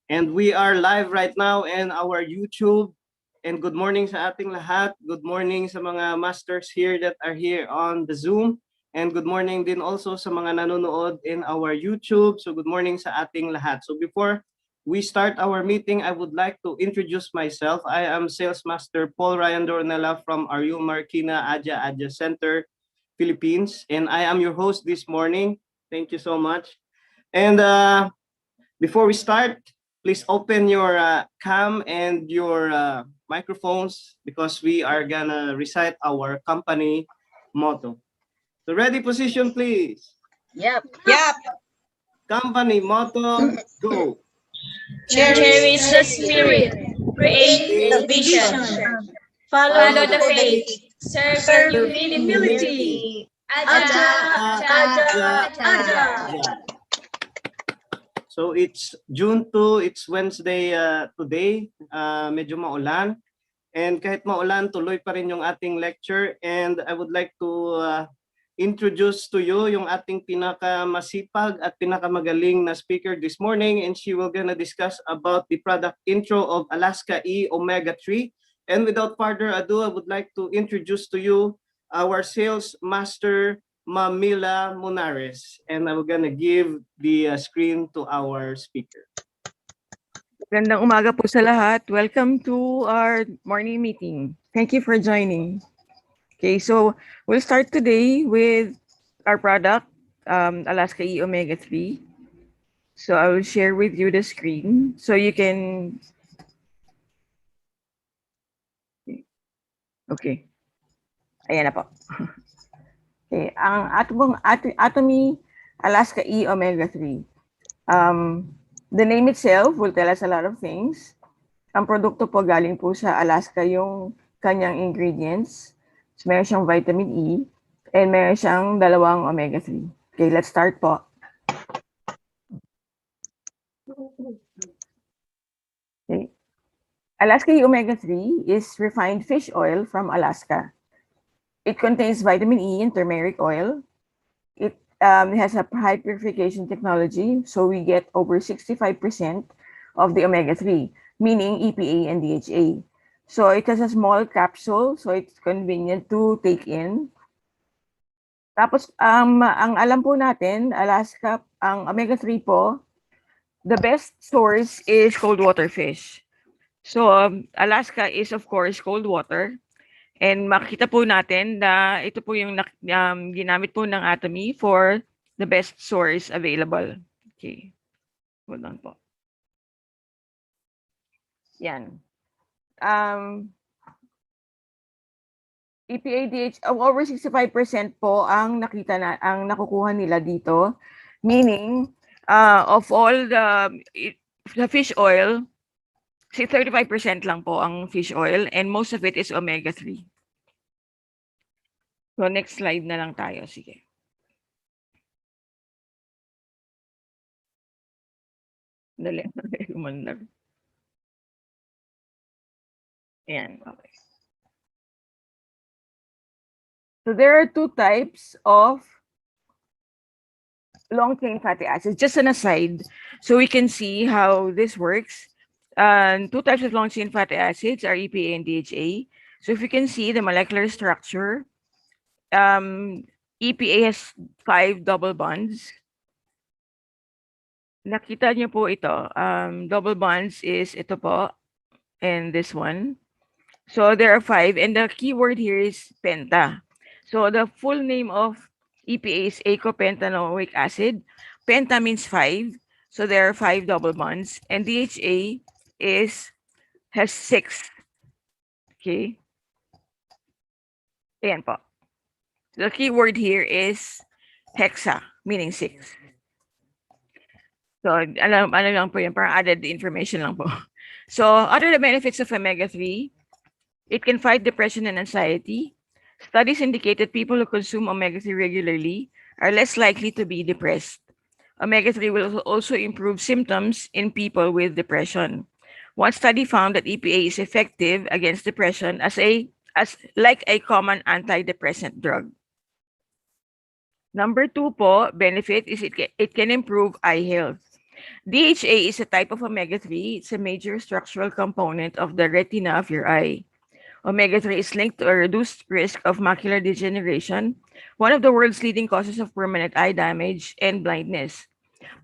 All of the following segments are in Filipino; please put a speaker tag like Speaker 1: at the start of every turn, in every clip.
Speaker 1: And we are live right now in our YouTube. And good morning sa ating lahat. Good morning sa mga masters here that are here on the Zoom. And good morning din also sa mga nanonood in our YouTube. So good morning sa ating lahat. So before we start our meeting, I would like to introduce myself. I am Sales Master Paul Ryan Dornella from Ariel Marquina Adja Center, Philippines. And I am your host this morning. Thank you so much. And before we start, please open your cam and your microphones because we are gonna recite our company motto. So ready, position, please.
Speaker 2: Yep.
Speaker 1: Company motto, go.
Speaker 3: Cherish the spirit, create the vision, follow the faith, serve humility. Aja.
Speaker 1: So it's June 2, it's Wednesday today, medyo maulan. And kahit maulan, tuloy pa rin yung ating lecture. And I would like to introduce to you yung ating pinakamasipag at pinakamagaling na speaker this morning. And she will gonna discuss about the product intro of Alaska E-Omega3. And without further ado, I would like to introduce to you our sales master, Mila Munarriz, and I'm gonna give the screen to our speaker.
Speaker 4: Gandang umaga po sa lahat. Welcome to our morning meeting. Thank you for joining. Okay, so we'll start today with our product, Alaska E-Omega3. So I will share with you the screen so you can. Okay. Ayan na po. Okay, ang Atomy Alaska E-Omega3. The name itself will tell us a lot of things. Ang produkto po galing po sa Alaska yung kanyang ingredients. So, meron siyang vitamin E and meron siyang 2 omega-3. Okay, let's start po. Okay. Alaska E-Omega3 is refined fish oil from Alaska. It contains vitamin E and turmeric oil. It has a high purification technology, so we get over 65% of the omega-3, meaning EPA and DHA. So it has a small capsule, so it's convenient to take in. Tapos, ang alam po natin, Alaska, ang omega-3 po, the best source is cold water fish. So Alaska is of course cold water. And makikita po natin na ito po yung ginamit po ng Atomy for the best source available. Okay. Hold on po. Yan. EPA, DHA, over 65% po ang nakukuha nila dito. Meaning, of all the fish oil, 35% lang po ang fish oil and most of it is omega-3. So next slide na lang tayo. Sige. Dali. Ayan. Okay. So there are 2 types of long-chain fatty acids. Just an aside, so we can see how this works. 2 types of long-chain fatty acids are EPA and DHA. So if you can see the molecular structure, EPA has 5 double bonds. Nakita niyo po ito. Double bonds is ito po and this one. So there are 5 and the keyword here is penta. So the full name of EPA is eicopentanoic acid. Penta means 5. So there are 5 double bonds and DHA has 6. Okay. Ayan po. The key word here is hexa, meaning 6. So, alam lang po yan, parang added information lang po. So, other the benefits of omega-3, it can fight depression and anxiety. Studies indicate that people who consume omega-3 regularly are less likely to be depressed. Omega-3 will also improve symptoms in people with depression. One study found that EPA is effective against depression as like a common antidepressant drug. Number 2 po, benefit is it can improve eye health. DHA is a type of omega-3. It's a major structural component of the retina of your eye. Omega-3 is linked to a reduced risk of macular degeneration, one of the world's leading causes of permanent eye damage and blindness.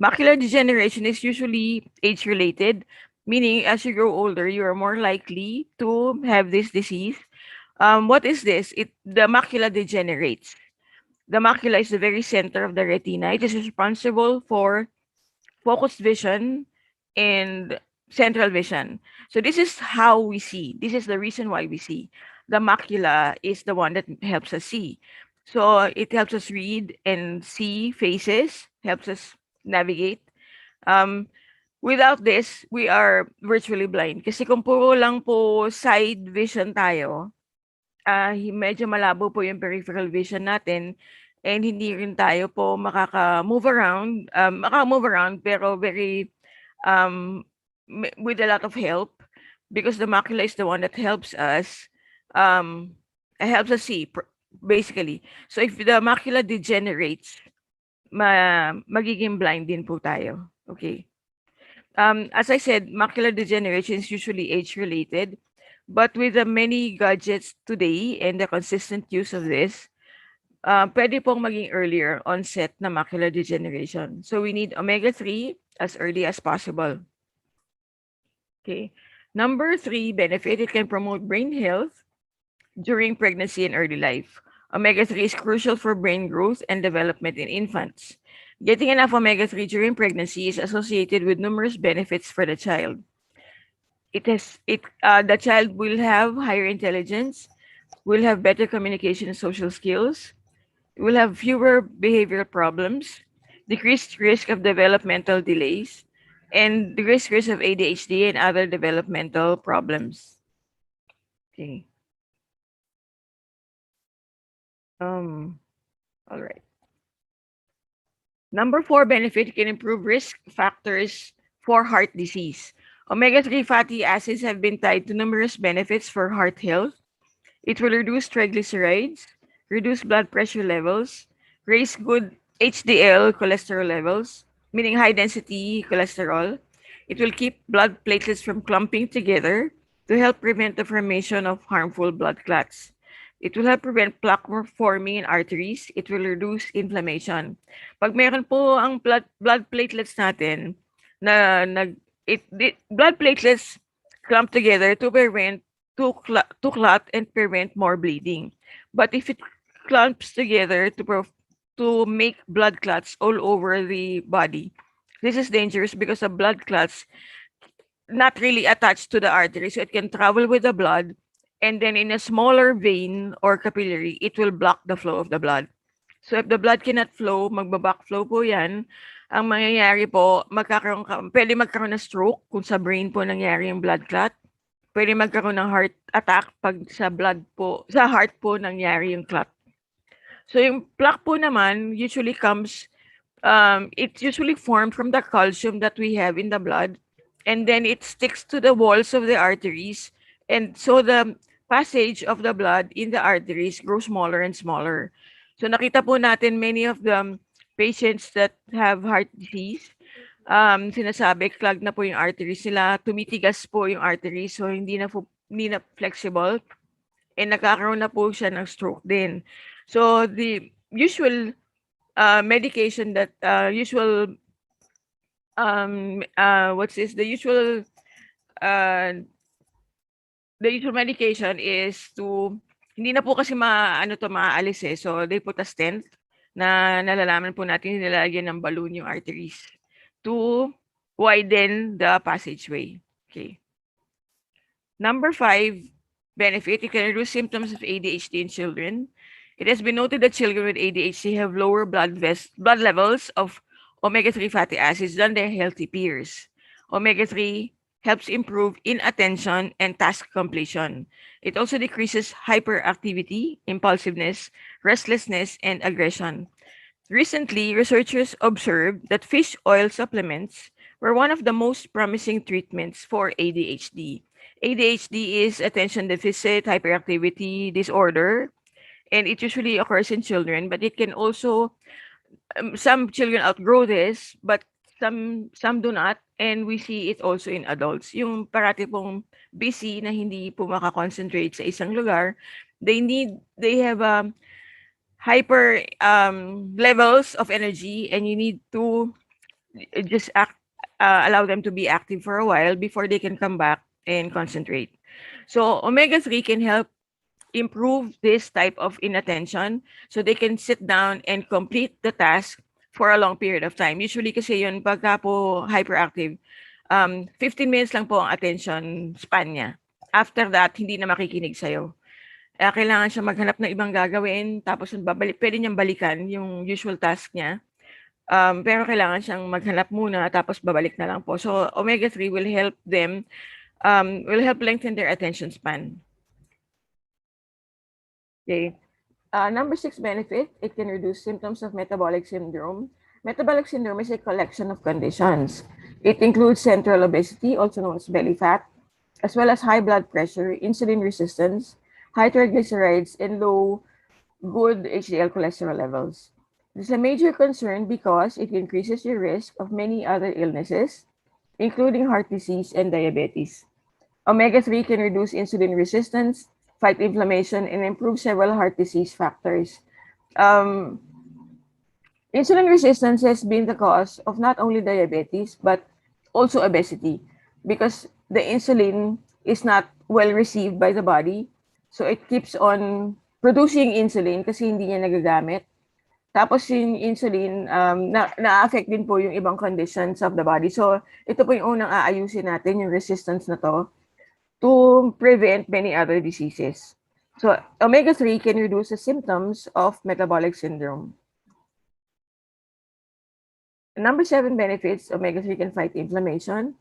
Speaker 4: Macular degeneration is usually age-related, meaning as you grow older, you are more likely to have this disease. What is this? The macula degenerates. The macula is the very center of the retina. It is responsible for focused vision and central vision. So this is how we see. This is the reason why we see. The macula is the one that helps us see. So it helps us read and see faces, helps us navigate. Um, without this, we are virtually blind. Kasi kung puro lang po side vision tayo, medyo malabo po yung peripheral vision natin and hindi rin tayo po makaka-move around pero very with a lot of help because the macula is the one that helps us see basically. So if the macula degenerates, magiging blind din po tayo. Okay. As I said, macular degeneration is usually age-related. But with the many gadgets today and the consistent use of this, pwede pong maging earlier onset na macular degeneration. So we need omega-3 as early as possible. Okay. Number 3 benefit, it can promote brain health during pregnancy and early life. Omega-3 is crucial for brain growth and development in infants. Getting enough omega-3 during pregnancy is associated with numerous benefits for the child. The child will have higher intelligence, will have better communication and social skills, will have fewer behavioral problems, decreased risk of developmental delays, and decreased risk of ADHD and other developmental problems. Okay. All right. Number 4 benefit can improve risk factors for heart disease. Omega-3 fatty acids have been tied to numerous benefits for heart health. It will reduce triglycerides, reduce blood pressure levels, raise good HDL cholesterol levels, meaning high density cholesterol. It will keep blood platelets from clumping together to help prevent the formation of harmful blood clots. It will help prevent plaque forming in arteries. It will reduce inflammation. Pag meron po ang blood platelets natin blood platelets clump together to prevent to clot and prevent more bleeding. But if it clumps together to make blood clots all over the body, this is dangerous because the blood clots not really attached to the artery, so it can travel with the blood, and then in a smaller vein or capillary, it will block the flow of the blood. So if the blood cannot flow, magbabackflow po yan. Ang mangyayari po, pwede magkaroon ng stroke kung sa brain po nangyari yung blood clot. Pwede magkaroon ng heart attack pag sa heart po nangyari yung clot. So yung plaque po naman usually it's usually formed from the calcium that we have in the blood, and then it sticks to the walls of the arteries, and so the passage of the blood in the arteries grows smaller and smaller. So nakita po natin many of the patients that have heart disease, sinasabi clogged na po yung arteries nila, tumitigas po yung arteries, so hindi na flexible, and nakakaroon na po siya ng stroke din. So the usual medication that the usual medication is to hindi na po kasi maaalis eh. So they put a stent na nalalaman po natin nilalagyan ng balloon yung arteries to widen the passageway. Okay. Number 5 benefit, it can reduce symptoms of ADHD in children. It has been noted that children with ADHD have lower blood levels of omega-3 fatty acids than their healthy peers. Omega-3 helps improve inattention and task completion. It also decreases hyperactivity, impulsiveness, restlessness, and aggression. Recently, researchers observed that fish oil supplements were one of the most promising treatments for ADHD. ADHD is attention deficit hyperactivity disorder, and it usually occurs in children, but it can also, some children outgrow this, but some do not, and we see it also in adults. Yung parati pong busy na hindi po makakonsentrate sa isang lugar, they have hyper levels of energy, and you need to just allow them to be active for a while before they can come back and concentrate. So omega-3 can help improve this type of inattention, so they can sit down and complete the task for a long period of time. Usually kasi yun, pagka po hyperactive, 15 minutes lang po ang attention span niya. After that, hindi na makikinig sa'yo. Kailangan siya maghanap ng ibang gagawin, tapos pwede niyang balikan yung usual task niya. Pero kailangan siyang maghanap muna, tapos babalik na lang po. So omega-3 will help them, will help lengthen their attention span. Okay. Number 6 benefit, it can reduce symptoms of metabolic syndrome. Metabolic syndrome is a collection of conditions. It includes central obesity, also known as belly fat, as well as high blood pressure, insulin resistance, high triglycerides, and low good HDL cholesterol levels. This is a major concern because it increases your risk of many other illnesses, including heart disease and diabetes. Omega-3 can reduce insulin resistance, fight inflammation, and improve several heart disease factors. Insulin resistance has been the cause of not only diabetes, but also obesity, because the insulin is not well received by the body. So it keeps on producing insulin kasi hindi niya nagagamit. Tapos yung insulin, na-affect din po yung ibang conditions of the body. So ito po yung unang aayusin natin, yung resistance na to prevent many other diseases. So omega-3 can reduce the symptoms of metabolic syndrome. Number 7 benefits, omega-3 can fight inflammation,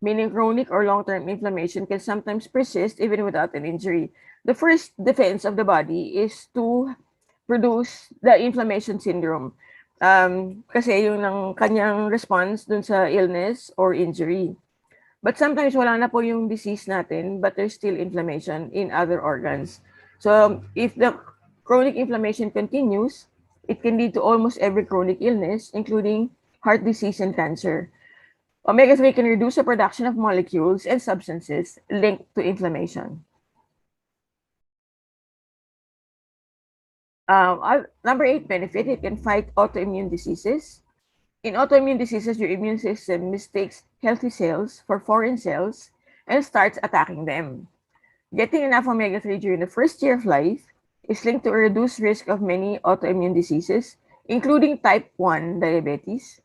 Speaker 4: meaning chronic or long-term inflammation can sometimes persist even without an injury. The first defense of the body is to produce the inflammation syndrome. Kasi yun ang kanyang response dun sa illness or injury. But sometimes wala na po yung disease natin, but there's still inflammation in other organs. So if the chronic inflammation continues, it can lead to almost every chronic illness, including heart disease and cancer. Omega-3 can reduce the production of molecules and substances linked to inflammation. Number 8 benefit, it can fight autoimmune diseases. In autoimmune diseases, your immune system mistakes healthy cells for foreign cells and starts attacking them. Getting enough omega-3 during the first year of life is linked to a reduced risk of many autoimmune diseases, including type 1 diabetes.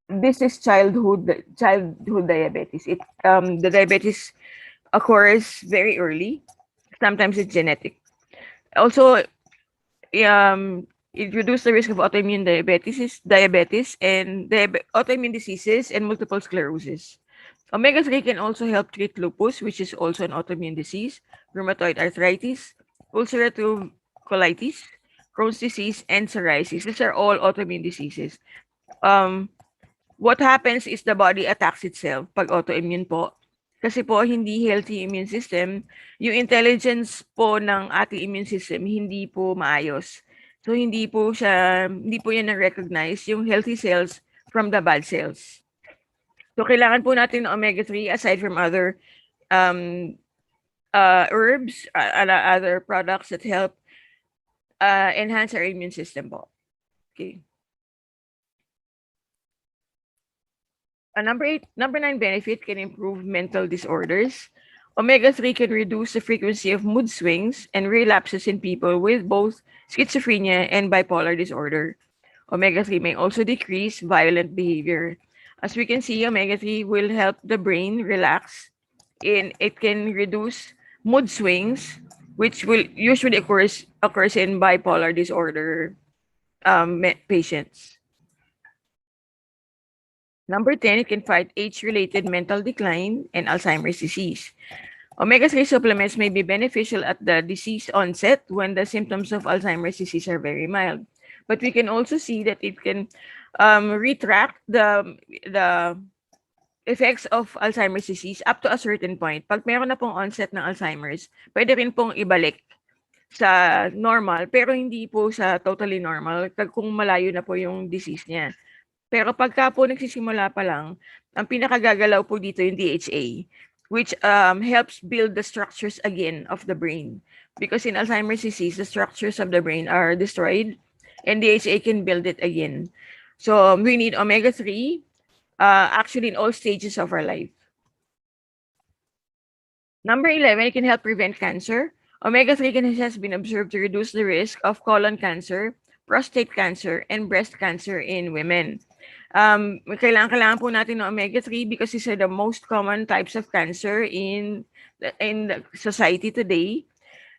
Speaker 4: This is childhood diabetes. The diabetes occurs very early. Sometimes it's genetic. Also, it reduces the risk of autoimmune diabetes and autoimmune diseases and multiple sclerosis. Omega-3 can also help treat lupus, which is also an autoimmune disease, rheumatoid arthritis, ulcerative colitis, Crohn's disease, and psoriasis. These are all autoimmune diseases. What happens is the body attacks itself pag autoimmune po. Kasi po, hindi healthy immune system, yung intelligence po ng ating immune system, hindi po maayos. So, hindi po yan na-recognize yung healthy cells from the bad cells. So, kailangan po natin ng omega-3 aside from other herbs, other products that help enhance our immune system po. Okay. Number 9 benefit can improve mental disorders. Omega-3 can reduce the frequency of mood swings and relapses in people with both schizophrenia and bipolar disorder. Omega-3 may also decrease violent behavior. As we can see, omega-3 will help the brain relax, and it can reduce mood swings, which will usually occurs in bipolar disorder patients. Number 10, it can fight age-related mental decline and Alzheimer's disease. Omega-3 supplements may be beneficial at the disease onset when the symptoms of Alzheimer's disease are very mild. But we can also see that it can retract the effects of Alzheimer's disease up to a certain point. Pag meron na pong onset ng Alzheimer's, pwede rin pong ibalik sa normal, pero hindi po sa totally normal kung malayo na po yung disease niya. Pero pagka po nagsisimula pa lang, ang pinakagagalaw po dito yung DHA, which helps build the structures again of the brain. Because in Alzheimer's disease, the structures of the brain are destroyed and DHA can build it again. So we need omega-3 actually in all stages of our life. Number 11, it can help prevent cancer. Omega-3 has been observed to reduce the risk of colon cancer, prostate cancer, and breast cancer in women. Kailangan po natin ng omega-3 because these are the most common types of cancer in the society today.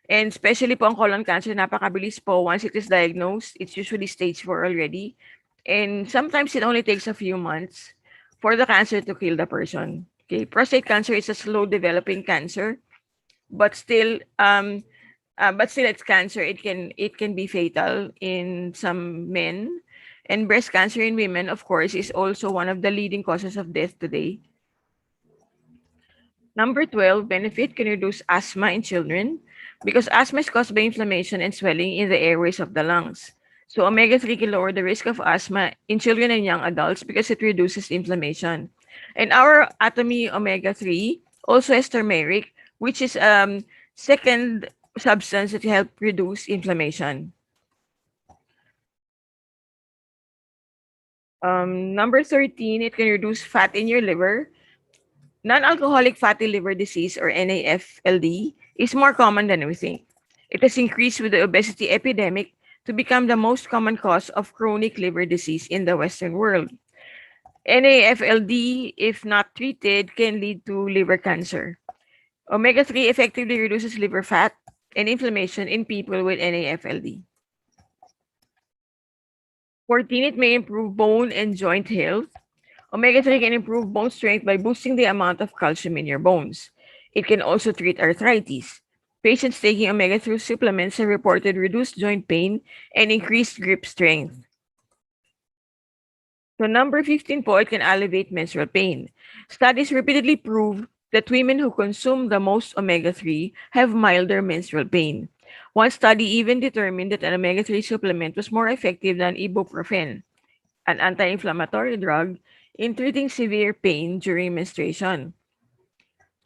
Speaker 4: And especially po ang colon cancer, napakabilis po. Once it is diagnosed, it's usually stage 4 already. And sometimes it only takes a few months for the cancer to kill the person. Okay, prostate cancer is a slow developing cancer, but still it's cancer. It can be fatal in some men. And breast cancer in women, of course, is also one of the leading causes of death today. Number 12, benefit can reduce asthma in children because asthma is caused by inflammation and swelling in the airways of the lungs. So omega-3 can lower the risk of asthma in children and young adults because it reduces inflammation. And our Atomy omega-3 also has turmeric, which is second substance that help reduce inflammation. Number 13, it can reduce fat in your liver. Non-alcoholic fatty liver disease or NAFLD is more common than we think. It has increased with the obesity epidemic to become the most common cause of chronic liver disease in the Western world. NAFLD, if not treated, can lead to liver cancer. Omega-3 effectively reduces liver fat and inflammation in people with NAFLD. 14, it may improve bone and joint health. Omega-3 can improve bone strength by boosting the amount of calcium in your bones. It can also treat arthritis. Patients taking omega-3 supplements have reported reduced joint pain and increased grip strength. So number 15 po, it can alleviate menstrual pain. Studies repeatedly prove that women who consume the most omega-3 have milder menstrual pain. One study even determined that an omega-3 supplement was more effective than ibuprofen, an anti-inflammatory drug, in treating severe pain during menstruation.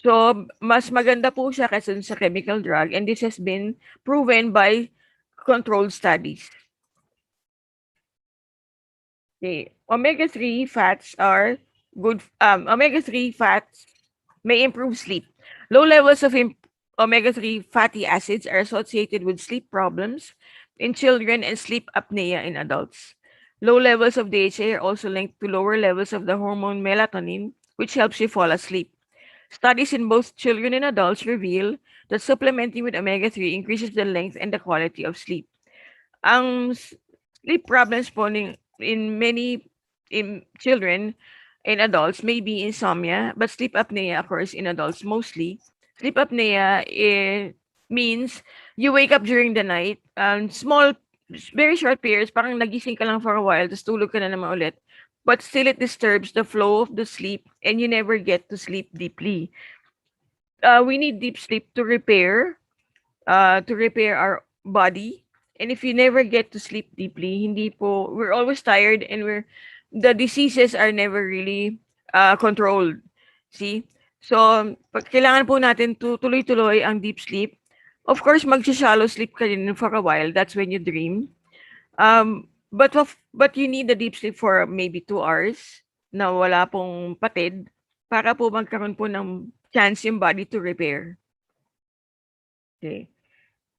Speaker 4: So, mas maganda po siya kaysa sa chemical drug, and this has been proven by controlled studies. Okay. Omega-3 fats are good. Omega-3 fats may improve sleep. Low levels of omega-3 fatty acids are associated with sleep problems in children and sleep apnea in adults. Low levels of DHA are also linked to lower levels of the hormone melatonin, which helps you fall asleep. Studies in both children and adults reveal that supplementing with omega-3 increases the length and the quality of sleep. Ang sleep problems po in many children and adults may be insomnia, but sleep apnea occurs in adults mostly. Sleep apnea means you wake up during the night, small, very short periods, parang nagising ka lang for a while, tapos tulog ka na naman ulit. But still it disturbs the flow of the sleep and you never get to sleep deeply. We need deep sleep to repair our body. And if you never get to sleep deeply, we're always tired and the diseases are never really controlled. See? So, kailangan po natin tuloy-tuloy ang deep sleep. Of course, mag-shallow sleep ka din for a while. That's when you dream. But you need the deep sleep for maybe 2 hours na wala pong patid para po magkaroon po ng chance yung body to repair. Okay.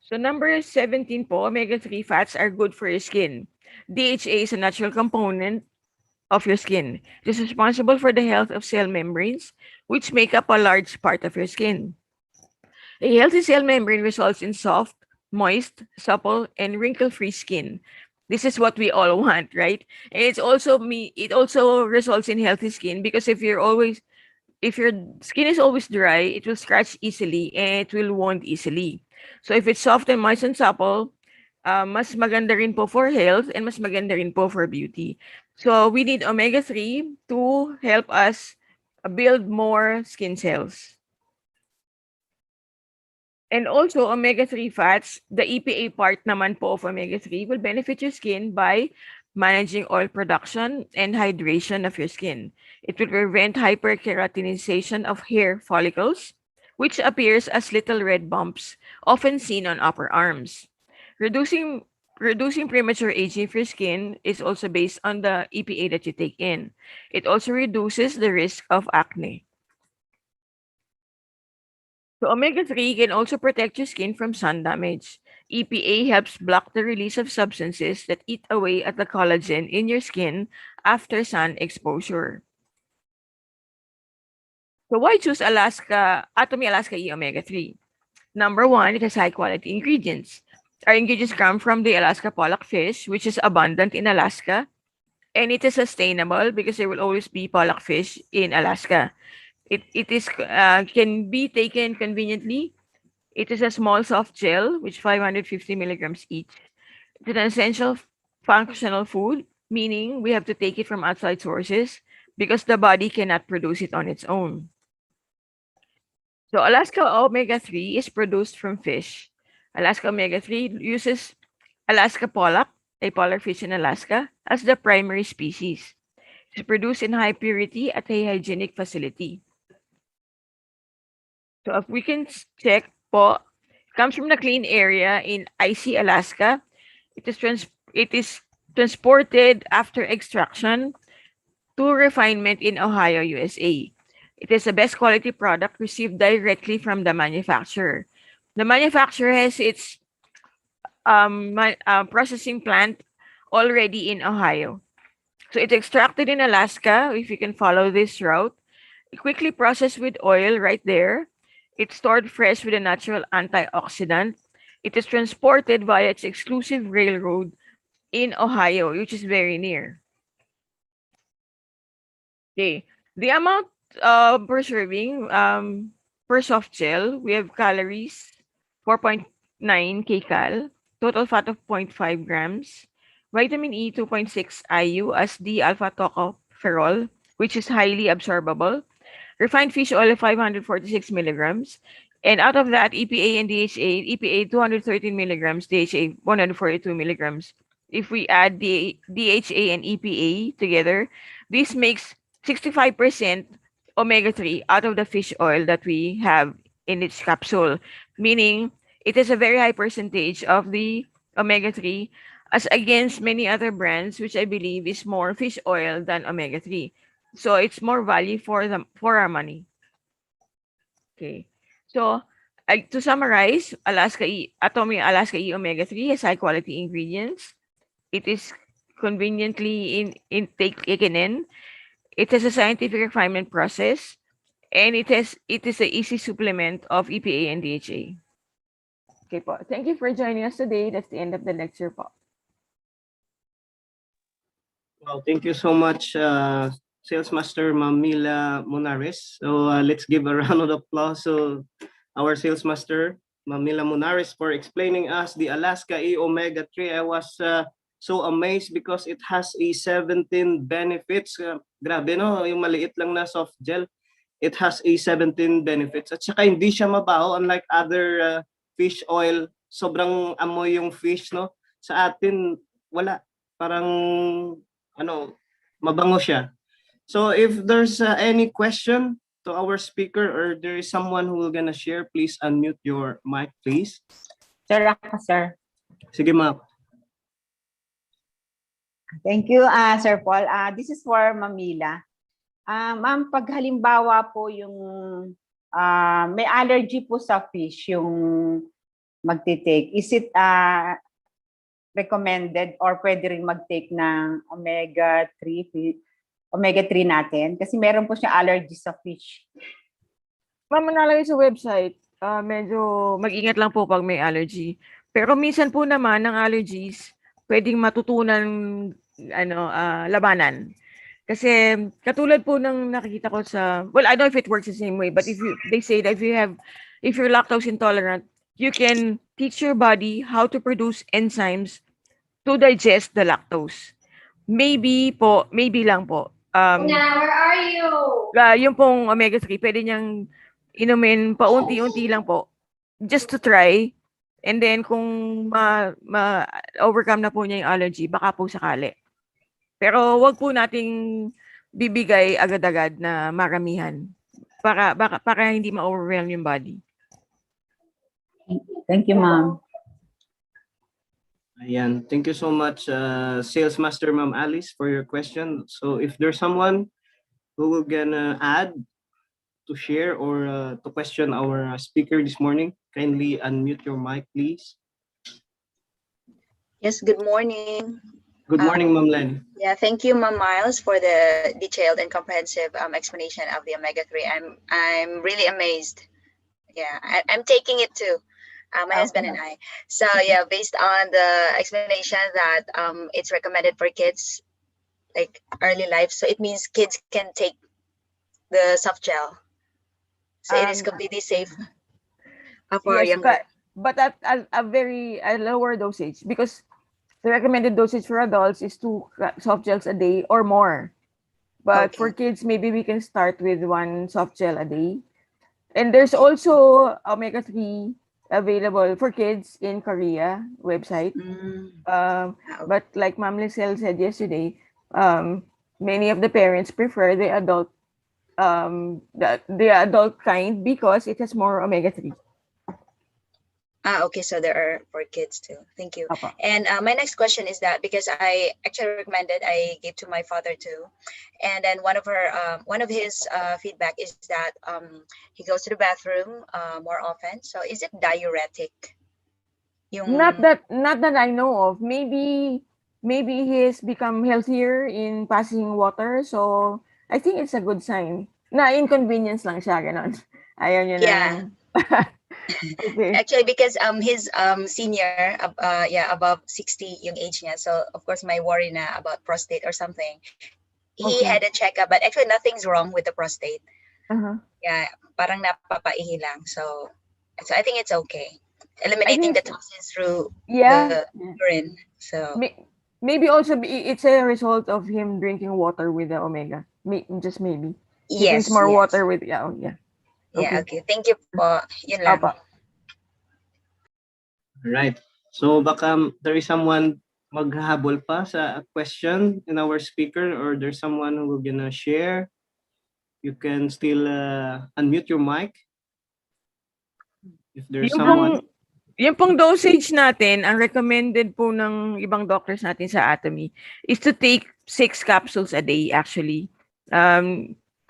Speaker 4: So number 17 po, omega-3 fats are good for your skin. DHA is a natural component of your skin. It is responsible for the health of cell membranes, which make up a large part of your skin. A healthy cell membrane results in soft, moist, supple, and wrinkle-free skin. This is what we all want, right? And it also results in healthy skin because if your skin is always dry, it will scratch easily and it will wound easily. So if it's soft and moist and supple, mas maganda rin po for health and mas maganda rin po for beauty. So we need omega-3 to help us build more skin cells. And also, omega-3 fats, the EPA part naman po of omega-3 will benefit your skin by managing oil production and hydration of your skin. It will prevent hyperkeratinization of hair follicles, which appears as little red bumps often seen on upper arms. Reducing reducing premature aging of your skin is also based on the EPA that you take in. It also reduces the risk of acne. So omega-3 can also protect your skin from sun damage. EPA helps block the release of substances that eat away at the collagen in your skin after sun exposure. So why choose Atomy Alaska E omega-3? Number one, it has high quality ingredients. Our ingredients come from the Alaska pollock fish, which is abundant in Alaska, and it is sustainable because there will always be pollock fish in Alaska. It is can be taken conveniently. It is a small soft gel, which 550 milligrams each. It's an essential functional food, meaning we have to take it from outside sources because the body cannot produce it on its own. So Alaska omega-3 is produced from fish. Alaska omega-3 uses Alaska pollock, a polar fish in Alaska, as the primary species. It's produced in high purity at a hygienic facility. So if we can check po, comes from the clean area in icy Alaska. It is transported after extraction to refinement in Ohio, USA. It is the best quality product received directly from the manufacturer. The manufacturer has its processing plant already in Ohio. So it's extracted in Alaska, if you can follow this route. Quickly processed with oil right there. It's stored fresh with a natural antioxidant. It is transported via its exclusive railroad in Ohio, which is very near. Okay. The amount per serving, per soft gel, we have calories, 4.9 kcal, total fat of 0.5 grams, vitamin E, 2.6 IU as the alpha-tocopherol, which is highly absorbable, refined fish oil of 546 milligrams, and out of that, EPA and DHA, EPA 213 milligrams, DHA 142 milligrams. If we add the DHA and EPA together, this makes 65% omega-3 out of the fish oil that we have in its capsule, meaning it is a very high percentage of the omega-3 as against many other brands, which I believe is more fish oil than omega-3. So it's more value for our money. Okay. So to summarize, Atomy Alaska E omega-3 has high quality ingredients. It is conveniently taken in. It has a scientific refinement process, and it is an easy supplement of EPA and DHA. Okay po. Thank you for joining us today. That's the end of the lecture po.
Speaker 1: Wow, thank you so much, Sales Master Ma'am Mila Munarriz. So let's give a round of applause to our Sales Master Ma'am Mila Munarriz for explaining us the Alaska E-Omega-3. I was so amazed because it has a 17 benefits. Grabe no, yung maliit lang na soft gel. It has a 17 benefits. At saka hindi siya mabaho unlike other fish oil. Sobrang amoy yung fish, no? Sa atin, wala. Parang, mabango siya. So if there's any question to our speaker or there is someone who will gonna share, please unmute your mic, please.
Speaker 2: Sir, ako, sir.
Speaker 1: Sige, ma'am.
Speaker 2: Thank you, Sir Paul. This is for Mamila. Ma'am, pag halimbawa po yung may allergy po sa fish yung magtitake, is it recommended or pwede rin mag-take ng omega-3 natin? Kasi meron po siya allergy sa fish.
Speaker 4: Ma'am, nalagay sa website, medyo mag-ingat lang po pag may allergy. Pero minsan po naman ng allergies, pwedeng matutunan labanan. Kasi katulad po ng nakikita ko sa, well, I don't know if it works the same way, but they say that if you're lactose intolerant, you can teach your body how to produce enzymes to digest the lactose. Maybe lang po.
Speaker 3: Where are you?
Speaker 4: Yung pong omega-3, pwede niyang inumin paunti-unti lang po. Just to try. And then kung ma-overcome na po niya yung allergy, baka po sakali. Pero wag po nating bibigay agad-agad na maramihan para hindi ma-overwhelm yung body.
Speaker 2: Thank you, ma'am.
Speaker 1: Ayan. Thank you so much, Sales Master Ma'am Alice, for your question. So if there's someone who will gonna add to share or to question our speaker this morning, kindly unmute your mic, please.
Speaker 5: Yes, good morning.
Speaker 1: Good morning, Ma'am Len.
Speaker 5: Yeah, thank you, Ma'am Miles, for the detailed and comprehensive explanation of the omega-3. I'm really amazed. Yeah, I'm taking it too. My husband and I. So yeah, based on the explanation that it's recommended for kids, like early life. So it means kids can take the soft gel. So it is completely safe for
Speaker 4: Yes,
Speaker 5: younger.
Speaker 4: but at a very lower dosage, because the recommended dosage for adults is 2 soft gels a day or more. But for kids, maybe we can start with 1 soft gel a day. And there's also omega-3 available for kids in Korea website. But like Ma'am Lisel said yesterday, many of the parents prefer the adult kind because it has more omega-3.
Speaker 5: Okay, so there are for kids too. Thank you.
Speaker 4: Apa.
Speaker 5: And my next question is that because I actually recommended, I gave to my father too, and then one of his feedback is that he goes to the bathroom more often. So is it diuretic?
Speaker 4: Not that I know of. Maybe he's become healthier in passing water. So I think it's a good sign. Na inconvenience lang siya, ganon. Ayaw niya
Speaker 5: Yeah.
Speaker 4: Okay.
Speaker 5: Actually, because his senior, above 60 yung age niya. So of course my worry na about prostate or something. He had a checkup, but actually nothing's wrong with the prostate. Yeah, parang napapaihi lang. So I think it's okay. Eliminating the toxins through the urine. So
Speaker 4: maybe also it's a result of him drinking water with the omega. Just maybe. He drinks more water with yeah.
Speaker 5: Yeah, okay. Thank you po. Yun lang.
Speaker 1: Right. So baka there is someone maghahabol pa sa question in our speaker, or there's someone who will gonna share. You can still unmute your mic. If there's someone.
Speaker 4: Yung pong dosage natin, ang recommended po ng ibang doctors natin sa Atomy is to take 6 capsules a day actually. 2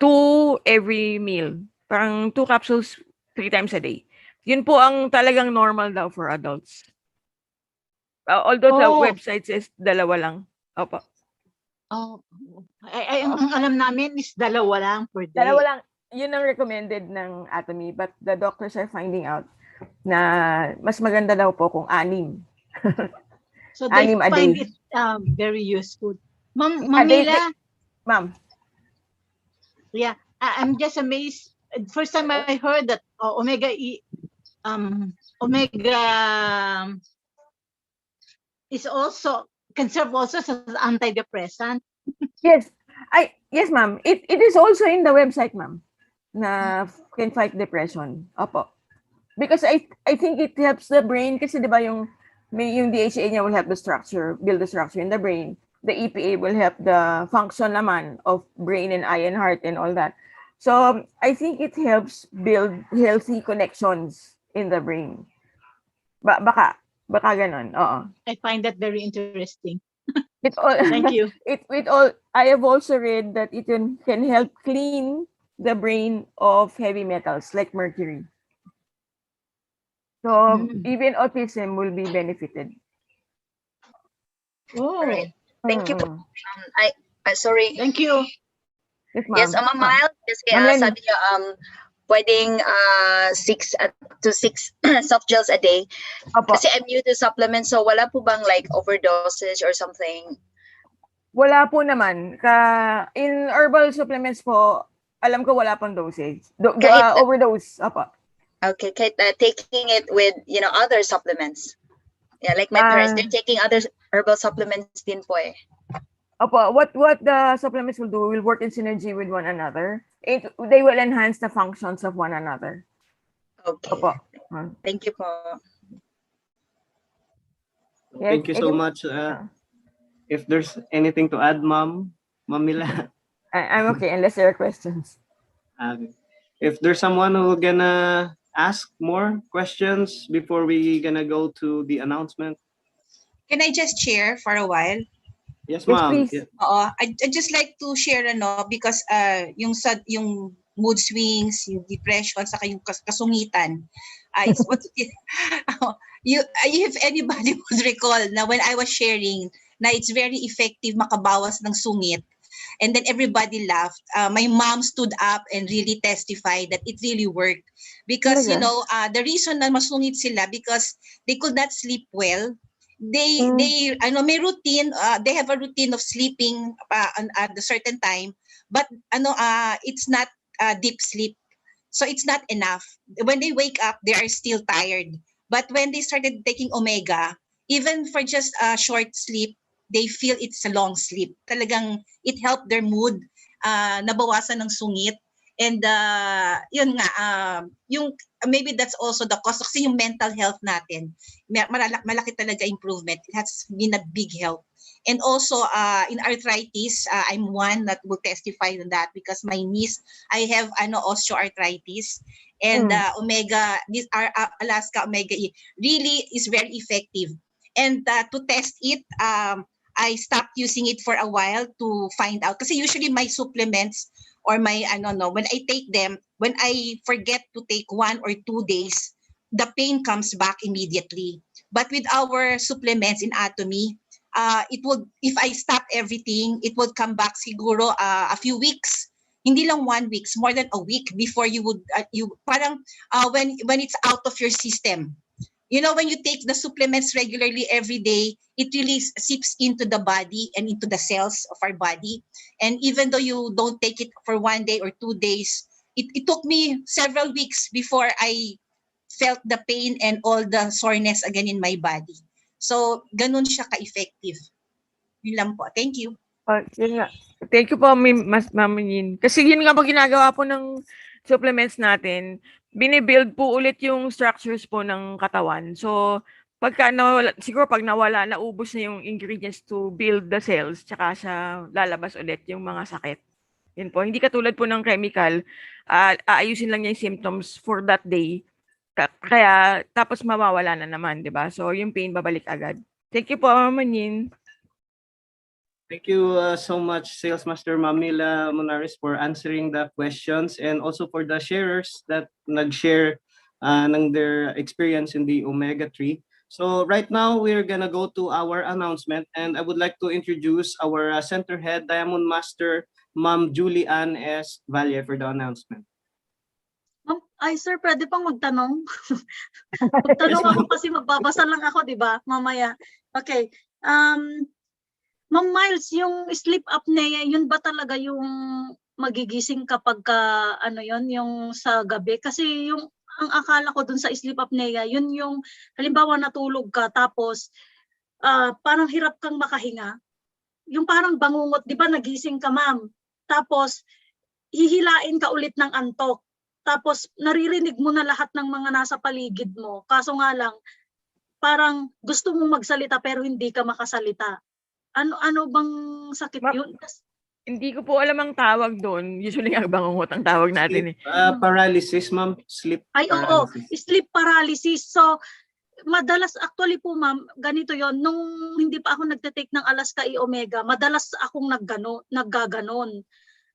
Speaker 4: every meal. Parang 2 capsules 3 times a day. Yun po ang talagang normal daw for adults. Although the website says 2 lang. Opo.
Speaker 6: Ang alam namin is 2 lang per day.
Speaker 4: 2 lang. Yun ang recommended ng Atomy, but the doctors are finding out na mas maganda daw po kung 6.
Speaker 6: So they
Speaker 4: 6 a
Speaker 6: find
Speaker 4: day.
Speaker 6: it very useful. Ma'am Mila,
Speaker 4: Ma'am.
Speaker 6: Yeah, I'm just amazed. First time I heard that omega is also can serve also as an antidepressant.
Speaker 4: Yes, ma'am. It is also in the website, ma'am, na can fight depression. Opo. Because I think it helps the brain kasi 'di ba yung DHA niya will help build the structure in the brain. The EPA will help the function naman of brain and eye and heart and all that. So I think it helps build healthy connections in the brain. Baka ganon. Oo.
Speaker 6: I find that very interesting.
Speaker 4: Thank
Speaker 6: you.
Speaker 4: I have also read that it can help clean the brain of heavy metals like mercury. So even autism will be benefited.
Speaker 6: Oh,
Speaker 5: right. Thank you. Sorry.
Speaker 6: Thank you.
Speaker 4: Yes,
Speaker 5: Ma'am Miles, kasi sabi niyo pwedeng 6 to 6 soft gels a day.
Speaker 4: Opo.
Speaker 5: Kasi I'm new to supplements, so wala po bang like overdosage or something?
Speaker 4: Wala po naman. In herbal supplements po, alam ko wala pang dosage. Overdose. Opo.
Speaker 5: Okay, taking it with other supplements. Yeah, like my parents, they're taking other herbal supplements din po eh.
Speaker 4: Opo, what the supplements will do will work in synergy with one another. They will enhance the functions of one another.
Speaker 5: Okay.
Speaker 4: Opo.
Speaker 5: Thank you po.
Speaker 1: Thank you so much. If there's anything to add, Ma'am Mila.
Speaker 4: I'm okay, unless there are questions.
Speaker 1: Okay. If there's someone who gonna ask more questions before we gonna go to the announcement.
Speaker 7: Can I just share for a while?
Speaker 1: Yes,
Speaker 4: Yes,
Speaker 1: ma'am.
Speaker 4: please.
Speaker 7: Oo, I just like to share because yung mood swings, yung depression, saka yung kasungitan is what if anybody would recall na when I was sharing na it's very effective makabawas ng sungit, and then everybody laughed. My mom stood up and really testified that it really worked because the reason na masungit sila because they could not sleep well. They may routine, they have a routine of sleeping at a certain time, but it's not deep sleep, so it's not enough. When they wake up they are still tired, but when they started taking omega, even for just a short sleep, they feel it's a long sleep. Talagang it helped their mood, nabawasan ng sungit. And yun nga, yung maybe that's also the cause kasi yung mental health natin, malaki talaga improvement. It has been a big help. And also in arthritis, I'm one that will testify on that because my niece, I have osteoarthritis, and omega, this Alaska omega E really is very effective. And to test it, I stopped using it for a while to find out kasi usually my supplements or my when I take them, when I forget to take 1 or 2 days, the pain comes back immediately. But with our supplements in Atomy, it will, if I stop everything, it will come back siguro a few weeks. Hindi lang 1 week, more than a week before you would parang when it's out of your system. You know, when you take the supplements regularly every day, it really seeps into the body and into the cells of our body. And even though you don't take it for 1 day or 2 days, it took me several weeks before I felt the pain and all the soreness again in my body. So, ganun siya ka-effective. Yun lang po. Thank you.
Speaker 4: Yun nga. Thank you po, Ma'am Yin. Kasi yun nga po ginagawa po ng supplements natin, binibuild po ulit yung structures po ng katawan. So, pagka nawala, siguro pag nawala, naubos na yung ingredients to build the cells, tsaka siya lalabas ulit yung mga sakit. Yun po. Hindi katulad po ng chemical, aayusin lang niya yung symptoms for that day. Kaya, tapos mawawala na naman, di ba? So, yung pain babalik agad. Thank you po, Ma'am Yin.
Speaker 1: Thank you so much, Sales Master Mila Munarriz, for answering the questions and also for the sharers that nag-share ng their experience in the Omega-3. So right now, we're gonna go to our announcement, and I would like to introduce our center head, Diamond Master, Ma'am Julie Ann S. Valle, for the announcement.
Speaker 6: Ay, sir, pwede pang magtanong? Magtanong
Speaker 1: Yes,
Speaker 6: ako kasi magbabasa lang ako, di ba? Mamaya. Okay. Ma'am Miles, yung sleep apnea, yun ba talaga yung magigising kapag yung sa gabi? Kasi yung ang akala ko dun sa sleep apnea, yun yung halimbawa natulog ka tapos parang hirap kang makahinga. Yung parang bangungot, di ba nagising ka, ma'am? Tapos hihilain ka ulit ng antok. Tapos naririnig mo na lahat ng mga nasa paligid mo. Kaso nga lang, parang gusto mong magsalita pero hindi ka makasalita. Ano bang sakit yun?
Speaker 4: Hindi ko po alam ang tawag doon. Usually ang bangungot ang tawag natin.
Speaker 1: Paralysis, ma'am. Sleep paralysis.
Speaker 6: Sleep paralysis. So, madalas actually po, ma'am, ganito yon. Nung hindi pa ako nagte-take ng Alaska E-Omega, madalas akong naggaganon.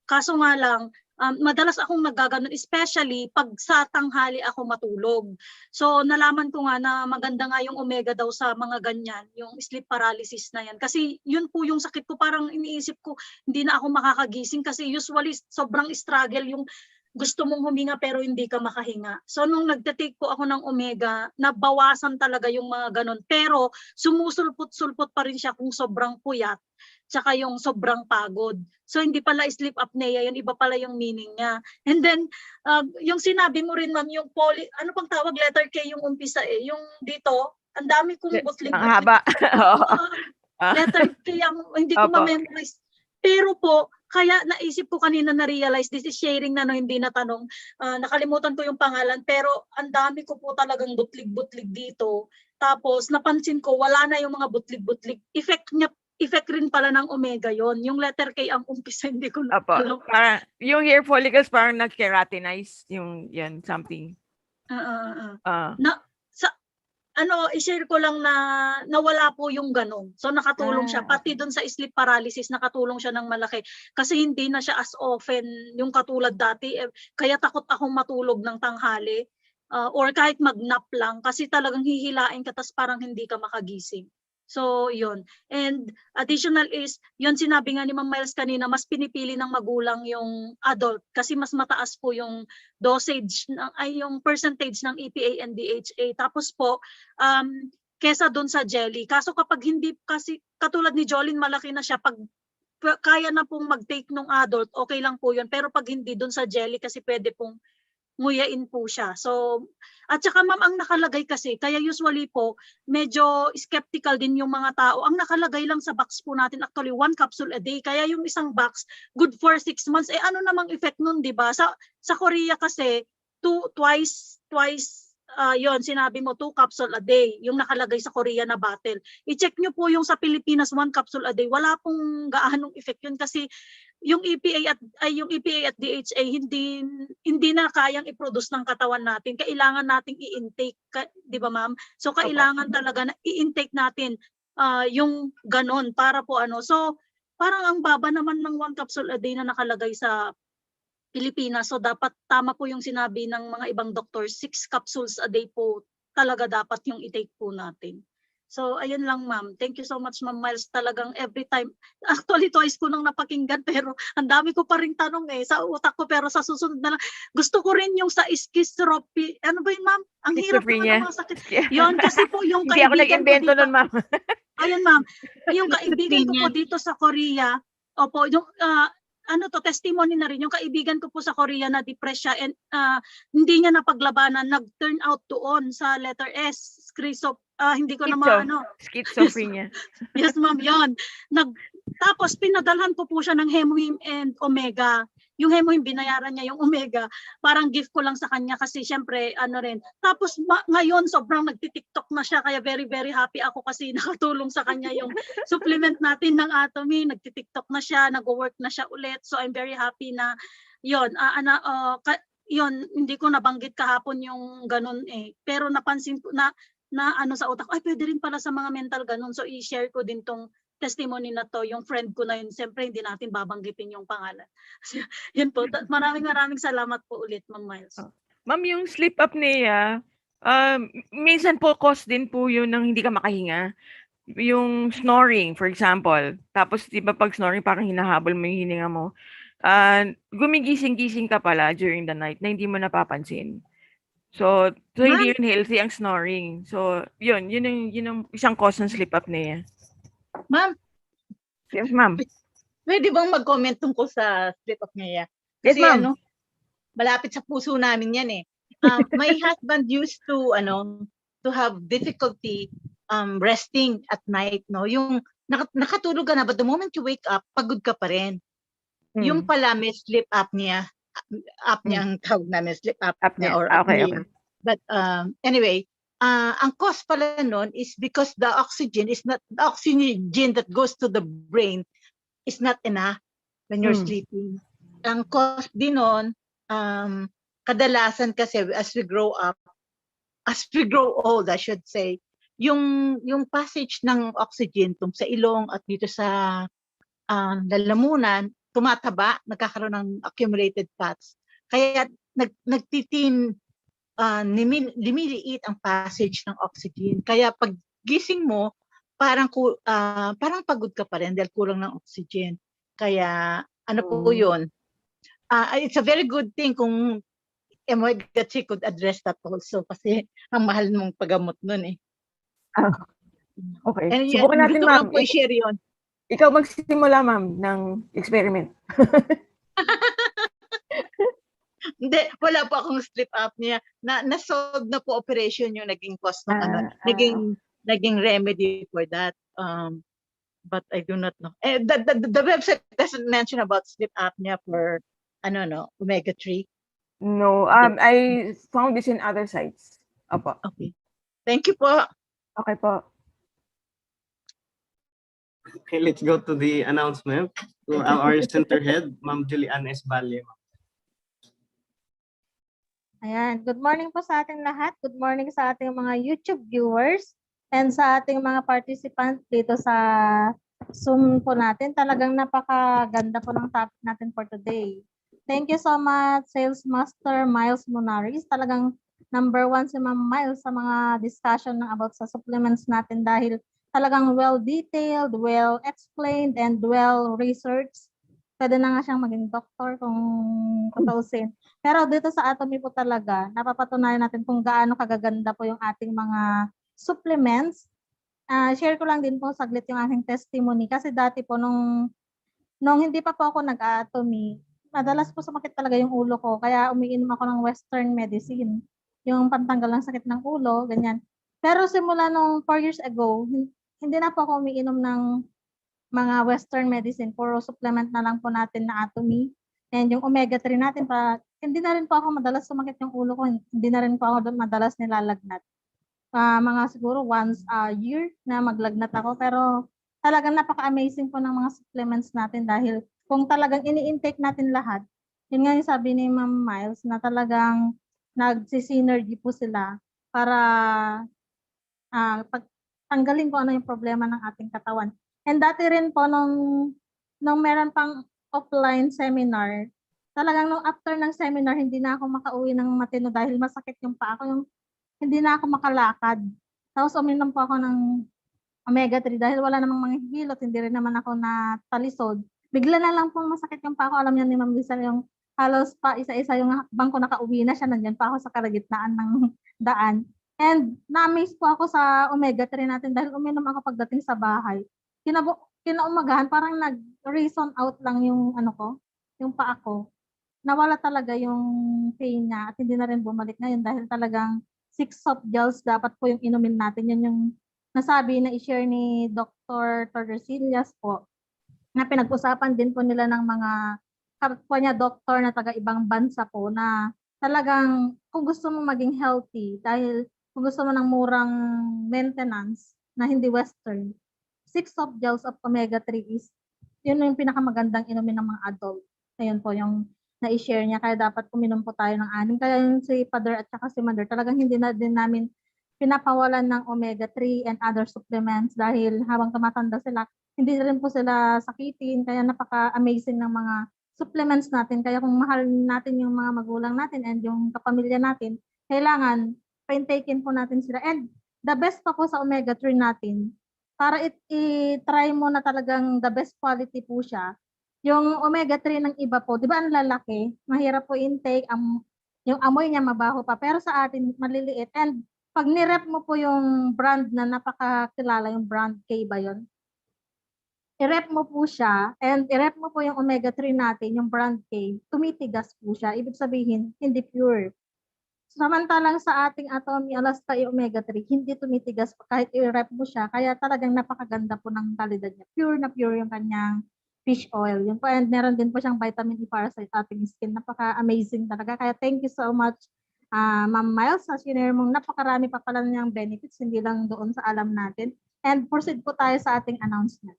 Speaker 6: Kaso nga lang, madalas akong naggaganon, especially pag sa tanghali ako matulog. So nalaman ko nga na maganda nga yung omega daw sa mga ganyan, yung sleep paralysis na yan. Kasi yun po yung sakit ko, parang iniisip ko hindi na ako makakagising kasi usually sobrang struggle yung gusto mong huminga pero hindi ka makahinga. So nung nagte-take po ako ng omega, nabawasan talaga yung mga ganon. Pero sumusulpot-sulpot pa rin siya kung sobrang puyat, tsaka yung sobrang pagod. So hindi pala sleep apnea, yun iba pala yung meaning niya. And then yung sinabi mo rin, ma'am, yung ano pang tawag, letter K yung umpisa yung dito, ang dami kong butling.
Speaker 4: Ang haba.
Speaker 6: Letter K ang hindi ko ma-memorize. Pero po, kaya naisip ko kanina na-realize, this is sharing na hindi natanong, nakalimutan ko yung pangalan, pero ang dami ko po talagang butlig-butlig dito. Tapos napansin ko, wala na yung mga butlig-butlig. Effect niya effect rin pala ng omega yon. Yung letter K ang umpisa, hindi ko na
Speaker 4: Apo.
Speaker 6: alam.
Speaker 4: Parang, yung hair follicles parang nag-keratinize, yung, yan, something.
Speaker 6: Na, sa, i-share ko lang na nawala po yung ganun. So nakatulong siya. Pati doon sa sleep paralysis, nakatulong siya ng malaki. Kasi hindi na siya as often yung katulad dati. Kaya takot akong matulog ng tanghali. Or kahit mag-nap lang. Kasi talagang hihilain ka, tas parang hindi ka makagising. So, yun. And additional is, yun sinabi nga ni Ma'am Miles kanina, mas pinipili ng magulang yung adult kasi mas mataas po yung dosage, yung percentage ng EPA and DHA. Tapos po, kesa doon sa jelly. Kaso kapag hindi, kasi katulad ni Jolene, malaki na siya, pag kaya na pong mag-take ng adult, okay lang po yun. Pero pag hindi doon sa jelly, kasi pwede pong nguyain po siya. So, at saka ma'am, ang nakalagay kasi, kaya usually po, medyo skeptical din yung mga tao. Ang nakalagay lang sa box po natin, actually, 1 capsule a day. Kaya yung isang box, good for 6 months. Ano namang effect nun, di ba? Sa Korea kasi, twice, yon sinabi mo, 2 capsule a day, yung nakalagay sa Korea na bottle. I-check nyo po yung sa Pilipinas, 1 capsule a day. Wala pong gaanong effect yun kasi yung EPA at DHA hindi na kayang i-produce ng katawan natin. Kailangan nating i-intake, di ba ma'am? So kailangan talaga na i-intake natin yung ganon para po So parang ang baba naman ng 1 capsule a day na nakalagay sa Pilipinas. So dapat tama po yung sinabi ng mga ibang doctors, 6 capsules a day po talaga dapat yung i-take po natin. So ayun lang ma'am. Thank you so much Ma'am Miles. Talagang every time, actually twice ko nang napakinggan pero ang dami ko pa ring tanong sa utak ko, pero sa susunod na lang. Gusto ko rin yung sa schizophrenia. Ano ba yun ma'am? Ang hirap naman ng mga sakit. Yun kasi po yung
Speaker 4: Hindi ako
Speaker 6: kaibigan ko
Speaker 4: nag-invento
Speaker 6: dito.
Speaker 4: nun, ma'am.
Speaker 6: Ayun ma'am. Yung kaibigan ko po dito sa Korea, opo, yung testimony na rin, yung kaibigan ko po sa Korea na depressed siya and hindi niya napaglabanan, nag-turn out doon sa letter S, hindi ko na maano.
Speaker 4: Schizophrenia.
Speaker 6: Yes ma'am, yun. Tapos pinadalhan ko po siya ng Hemohim and Omega. Yung Hemohim, binayaran niya yung Omega. Parang gift ko lang sa kanya kasi syempre, rin. Tapos ngayon, sobrang nagtitiktok na siya. Kaya very, very happy ako kasi nakatulong sa kanya yung supplement natin ng Atomy. Nagtitiktok na siya, nag-work na siya ulit. So I'm very happy na yun. Yun, hindi ko nabanggit kahapon yung ganun Pero napansin ko na sa utak, pwede rin pala sa mga mental ganun. So i-share ko din tong testimony na to, yung friend ko na yun. Siyempre hindi natin babanggitin yung pangalan. Yun po. Maraming salamat po ulit, Ma'am Miles.
Speaker 4: Ma'am, yung sleep apnea, minsan po cause din po yun ng hindi ka makahinga. Yung snoring, for example. Tapos, di ba pag snoring, parang hinahabol mo yung hininga mo. Gumigising-gising ka pala during the night na hindi mo napapansin. So hindi yun healthy ang snoring. So, yun yung isang cause ng sleep apnea.
Speaker 8: Ma'am,
Speaker 4: Yes, ma'am.
Speaker 8: pwede bang mag-comment tungkol sa sleep apnea?
Speaker 4: Yes,
Speaker 8: Kasi
Speaker 4: ma'am.
Speaker 8: malapit sa puso namin yan My husband used to have difficulty resting at night, no? Yung nakatulog ka na, but the moment you wake up, pagod ka pa rin. Yung pala may sleep apnea. Apnea ang tawag namin, sleep apnea or apnea. Okay. But anyway, ang cause pala nun is because the oxygen that goes to the brain is not enough when you're sleeping. Ang cause din nun, kadalasan kasi as we grow old, I should say, yung passage ng oxygen sa ilong at dito sa lalamunan, tumataba, nagkakaroon ng accumulated fats. Kaya lumiliit ang passage ng oxygen. Kaya pag gising mo, parang pagod ka pa rin dahil kulang ng oxygen. Kaya po yun. It's a very good thing kung E-Omega3 could address that also kasi ang mahal mong paggamot nun
Speaker 4: Okay.
Speaker 8: And
Speaker 4: Subukan natin, ma'am.
Speaker 8: Gusto ko i-share yun.
Speaker 4: Ikaw magsimula, ma'am, ng experiment.
Speaker 8: Hindi, wala po akong sleep apnea. Na-solve na po operation yung naging cause ng naging remedy for that. But I do not know. The website doesn't mention about sleep apnea for omega-3.
Speaker 4: No, I found this in other sites. Opo.
Speaker 8: Okay. Thank you po.
Speaker 4: Okay po.
Speaker 1: Okay, let's go to the announcement to our center head, Ma'am Julian S. Valle.
Speaker 9: Ayan, good morning po sa ating lahat. Good morning sa ating mga YouTube viewers and sa ating mga participants dito sa Zoom po natin. Talagang napakaganda po ng topic natin for today. Thank you so much, Sales Master Miles Munarriz. Talagang number 1 si Ma'am Miles sa mga discussion about sa supplements natin dahil talagang well-detailed, well-explained, and well-researched. Pwede na nga siyang maging doktor kung tutuusin. Pero dito sa Atomy po talaga, napapatunayan natin kung gaano kagaganda po yung ating mga supplements. Share ko lang din po saglit yung aking testimony kasi dati po nung hindi pa po ako nag-Atomy, madalas po sumakit talaga yung ulo ko kaya umiinom ako ng western medicine. Yung pantanggal ng sakit ng ulo, ganyan. Pero simula nung 4 years ago, hindi na po ako umiinom ng mga western medicine, puro supplement na lang po natin na Atomy. And yung Omega-3 natin, hindi na rin po ako madalas sumakit yung ulo ko, hindi na rin po ako madalas nilalagnat. Mga siguro once a year na maglagnat ako, pero talagang napaka-amazing po ng mga supplements natin dahil kung talagang ini-intake natin lahat, yun nga yung sabi ni Ma'am Miles na talagang nagsi-synergy po sila para tanggalin ko ano yung problema ng ating katawan. And dati rin po nung meron pang offline seminar, talagang nung after ng seminar, hindi na ako makauwi ng matino dahil masakit yung paa ko, yung hindi na ako makalakad. Tapos uminom po ako ng Omega-3 dahil wala namang mga hilot, hindi rin naman ako natalisod. Bigla na lang po masakit yung paa ko. Alam niya ni Ma'am Lisa, yung halos pa isa-isa yung hakbang ko nakauwi na siya, nandiyan pa ako sa kalagitnaan ng daan. And na-amaze po ako sa Omega-3 natin dahil uminom ako pagdating sa bahay. Kinaumagahan, parang nag-reason out lang yung yung paa ko. Nawala talaga yung pain niya at hindi na rin bumalik ngayon dahil talagang 6 soft gels dapat po yung inumin natin. Yan yung nasabi na i-share ni Dr. Tordesillas po na pinag-usapan din po nila ng mga kapwa niya doktor na taga-ibang bansa po na talagang kung gusto mo maging healthy dahil kung gusto mo ng murang maintenance na hindi western, 6 soft gels of Omega-3 is yun yung pinakamagandang inumin ng mga adult. Ayun po yung na-share niya. Kaya dapat uminom po tayo ng 6. Kaya yung si Father at saka si Mother, talagang hindi na din namin pinapawalan ng Omega-3 and other supplements dahil habang tumatanda sila, hindi rin po sila sakitin. Kaya napaka-amazing ng mga supplements natin. Kaya kung mahal natin yung mga magulang natin and yung kapamilya natin, kailangan pa-intakein po natin sila. And the best pa po sa Omega-3 natin, para i-try mo na talagang the best quality po siya. Yung Omega-3 ng iba po, di ba ang lalaki, mahirap po intake, yung amoy niya mabaho pa, pero sa atin maliliit. And pag nirep mo po yung brand na napakakilala, yung brand K ba yun? I-rep mo po siya, and i-rep mo po yung Omega-3 natin, yung brand K, tumitigas po siya. Ibig sabihin, hindi pure. Samantalang sa ating Atomy Alaska E-Omega-3, hindi tumitigas kahit i-rep mo siya. Kaya talagang napakaganda po ng kalidad niya. Pure na pure yung kanyang fish oil. Yun po, and meron din po siyang vitamin E para sa ating skin. Napaka-amazing talaga. Kaya thank you so much, Ma'am Miles. Sa sinare mong napakarami pa pala niyang benefits, hindi lang doon sa alam natin. And proceed po tayo sa ating announcement.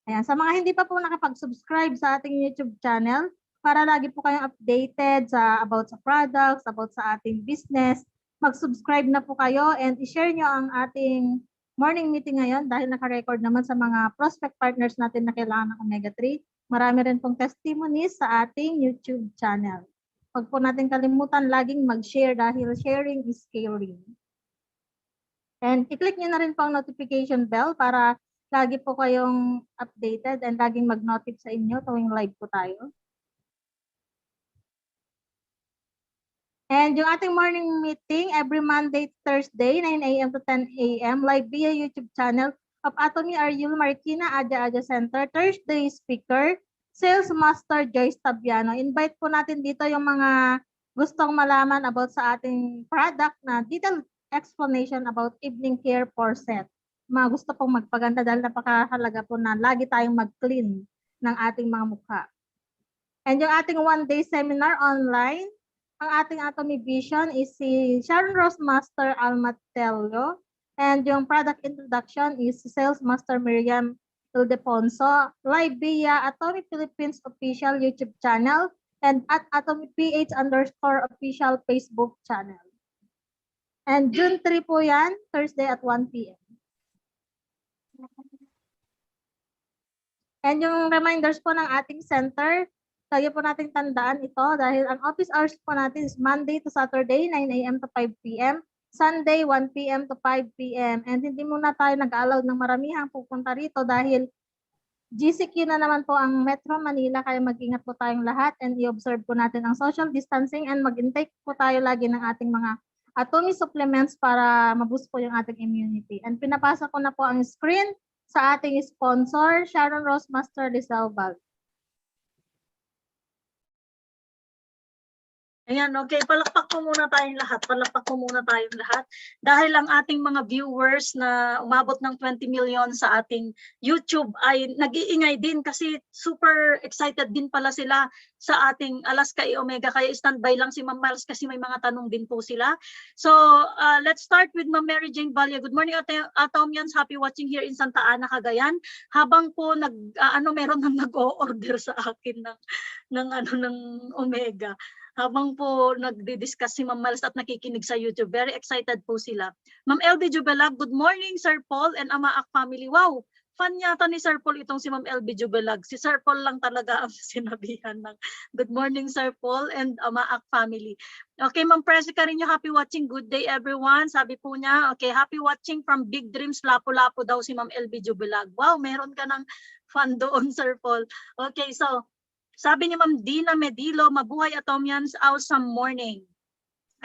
Speaker 9: Ayan, sa mga hindi pa po nakapag-subscribe sa ating YouTube channel, para lagi po kayong updated about sa products, about sa ating business, mag-subscribe na po kayo and i-share nyo ang ating morning meeting ngayon dahil naka-record naman sa mga prospect partners natin na kailangan ng Omega-3. Marami rin pong testimonies sa ating YouTube channel. Huwag po natin kalimutan laging mag-share dahil sharing is caring. And i-click nyo na rin po ang notification bell para lagi po kayong updated and laging mag-notif sa inyo tuwing live po tayo. And yung ating morning meeting every Monday, Thursday, 9 a.m. to 10 a.m. live via YouTube channel of Atomy Ariel Marikina Aja Center. Thursday speaker, Sales Master Joyce Tabiano. Invite po natin dito yung mga gustong malaman about sa ating product na detailed explanation about evening care for set. Mga gusto pong magpaganda dahil napakahalaga po na lagi tayong mag-clean ng ating mga mukha. And yung ating one-day seminar online, ang ating Atomy Vision is si Sharon Rose Master Almatelio. And yung product introduction is si Sales Master Miriam Ildefonso, live via Atomy Philippines official YouTube channel and at Atomy PH_official Facebook channel. And June 3 po yan, Thursday at 1 p.m. And yung reminders po ng ating center, lagi po natin tandaan ito dahil ang office hours po natin is Monday to Saturday, 9 a.m. to 5 p.m. Sunday, 1 p.m. to 5 p.m. And hindi muna tayo nag-allow ng maramihang pupunta rito dahil GCQ na naman po ang Metro Manila, kaya mag-ingat po tayong lahat and i-observe po natin ang social distancing and mag-intake po tayo lagi ng ating mga Atomy supplements para maboost po yung ating immunity. And pinapasa ko na po ang screen sa ating sponsor, Sharon Rose Master Rizal.
Speaker 6: Ayan, okay. Palakpak po muna tayong lahat. Palakpak po muna tayong lahat. Dahil ang ating mga viewers na umabot ng 20 million sa ating YouTube ay nag-iingay din kasi super excited din pala sila sa ating Alaska E-Omega. Kaya standby lang si Ma'am Miles kasi may mga tanong din po sila. So, let's start with Ma'am Mary Jane Valle. Good morning, Atomians. Happy watching here in Santa Ana, Cagayan. Habang po meron nang nag-o-order sa akin ng Omega. Habang po nagdi-discuss si Ma'am Miles at nakikinig sa YouTube. Very excited po sila. Ma'am LB Jubelag, good morning Sir Paul and Amaak family. Wow, fan yata ni Sir Paul itong si Ma'am LB Jubelag. Si Sir Paul lang talaga ang sinabihan ng good morning Sir Paul and Amaak family. Okay, Ma'am Presi Carinyo, happy watching. Good day everyone. Sabi po niya, okay, happy watching from Big Dreams, Lapu-Lapu daw si Ma'am LB Jubelag. Wow, meron ka ng fan doon Sir Paul. Okay, so sabi ni Ma'am Dina Medilo, mabuhay Atomians, awesome morning.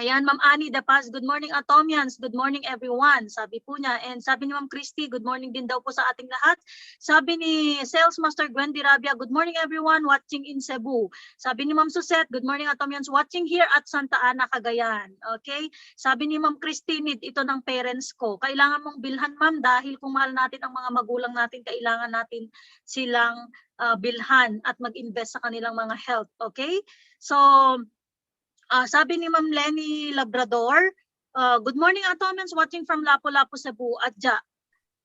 Speaker 6: Ayan, Ma'am Annie De Paz, good morning Atomians, good morning everyone. Sabi po niya, and sabi ni Ma'am Christy, good morning din daw po sa ating lahat. Sabi ni Sales Master Gwen Dirabia, good morning everyone watching in Cebu. Sabi ni Ma'am Susette, good morning Atomians, watching here at Santa Ana, Cagayan. Okay? Sabi ni Ma'am Christy, need ito ng parents ko. Kailangan mong bilhan Ma'am dahil kung mahal natin ang mga magulang natin, kailangan natin silang bilhan at mag-invest sa kanilang mga health. Okay? So, sabi ni Ma'am Lenny Labrador, good morning Atomians watching from Lapu-Lapu, Cebu, Adja.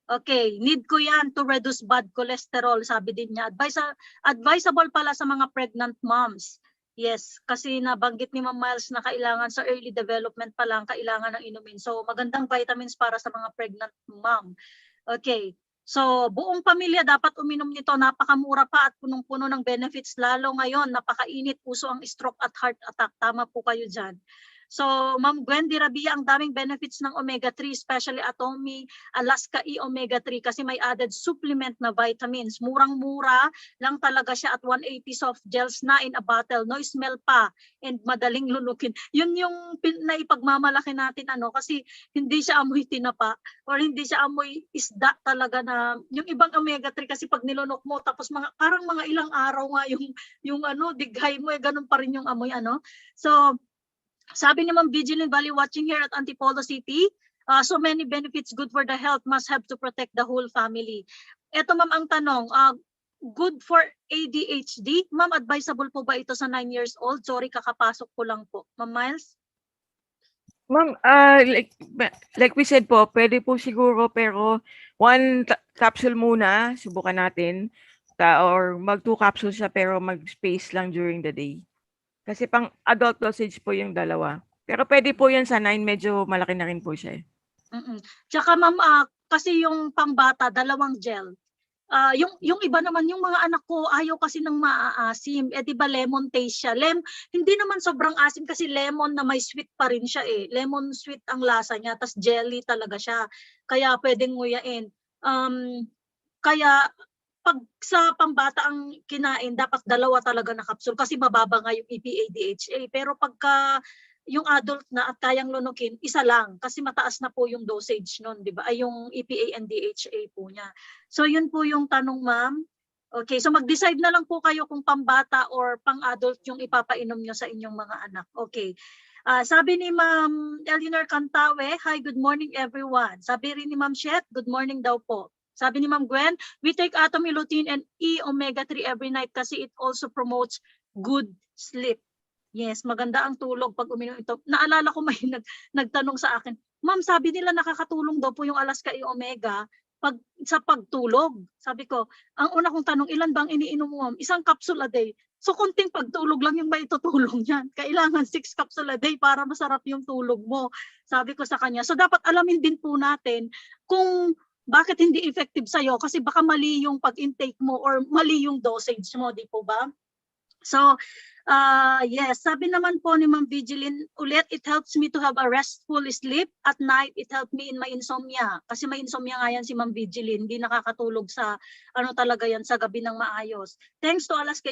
Speaker 6: Okay, need ko yan to reduce bad cholesterol, sabi din niya. Advisable pala sa mga pregnant moms. Yes, kasi nabanggit ni Ma'am Miles na kailangan sa early development pa lang, kailangan ng inumin. So magandang vitamins para sa mga pregnant mom. Okay. So, buong pamilya dapat uminom nito. Napakamura pa at punong-puno ng benefits. Lalo ngayon, napakainit, puso ang stroke at heart attack. Tama po kayo dyan. So, Ma'am Gwen Dirabia, ang daming benefits ng Omega-3, especially Atomy, Alaska E-Omega3 kasi may added supplement na vitamins. Murang-mura lang talaga siya at 180 soft gels na in a bottle. No smell pa and madaling lunukin. Yun yung naipagmamalaki natin kasi hindi siya amoy tinapa or hindi siya amoy isda talaga na yung ibang Omega-3 kasi pag nilunok mo tapos parang mga ilang araw nga yung dighay mo ganun pa rin yung amoy So sabi ni Ma'am Vigilant Valley watching here at Antipolo City, so many benefits, good for the health, must have to protect the whole family. Ito Ma'am ang tanong, good for ADHD? Ma'am, advisable po ba ito sa 9 years old? Sorry, kakapasok ko lang po. Ma'am Miles?
Speaker 4: Ma'am, like we said po, pwede po siguro pero one capsule muna, subukan natin. Or mag 2 capsules siya pero mag-space lang during the day. Kasi pang adult dosage po yung dalawa. Pero pwede po yan sa 9, medyo malaki na rin po siya.
Speaker 6: Tsaka Ma'am, kasi yung pangbata, 2 gel. Yung iba naman, yung mga anak ko, ayaw kasi ng maaasim. Di ba lemon taste siya? Hindi naman sobrang asim kasi lemon na may sweet pa rin siya eh. Lemon sweet ang lasa niya, tas jelly talaga siya. Kaya pwedeng nguyain. Kaya pag sa pambata ang kinain, dapat 2 talaga na capsule kasi mababa nga yung EPA-DHA. Pero pagka yung adult na at kayang lunukin, 1 lang kasi mataas na po yung dosage nun, di ba? Ay yung EPA and DHA po niya. So yun po yung tanong Ma'am. Okay, so mag-decide na lang po kayo kung pambata or pang-adult yung ipapainom nyo sa inyong mga anak. Okay. Sabi ni Ma'am Eleanor Cantawe, hi, good morning everyone. Sabi rin ni Ma'am Shet, good morning daw po. Sabi ni Ma'am Gwen, we take Atomy lutein and E-Omega3 every night kasi it also promotes good sleep. Yes, maganda ang tulog pag uminom ito. Naalala ko may nagtanong sa akin, Ma'am, sabi nila nakakatulong daw po yung Alaska E-Omega sa pagtulog. Sabi ko, ang una kong tanong, ilan bang iniinom mo? Isang capsule a day. So konting pagtulog lang yung maitutulong yan. Kailangan 6 capsule a day para masarap yung tulog mo. Sabi ko sa kanya. So dapat alamin din po natin kung bakit hindi effective sa'yo kasi baka mali yung pag-intake mo or mali yung dosage mo, di po ba? So, yes, sabi naman po ni Ma'am Vigilin, ulit, it helps me to have a restful sleep. At night, it helped me in my insomnia. Kasi may insomnia nga yan si Ma'am Vigilin. Hindi nakakatulog sa, ano talaga yan, sa gabi ng maayos. Thanks to Alaska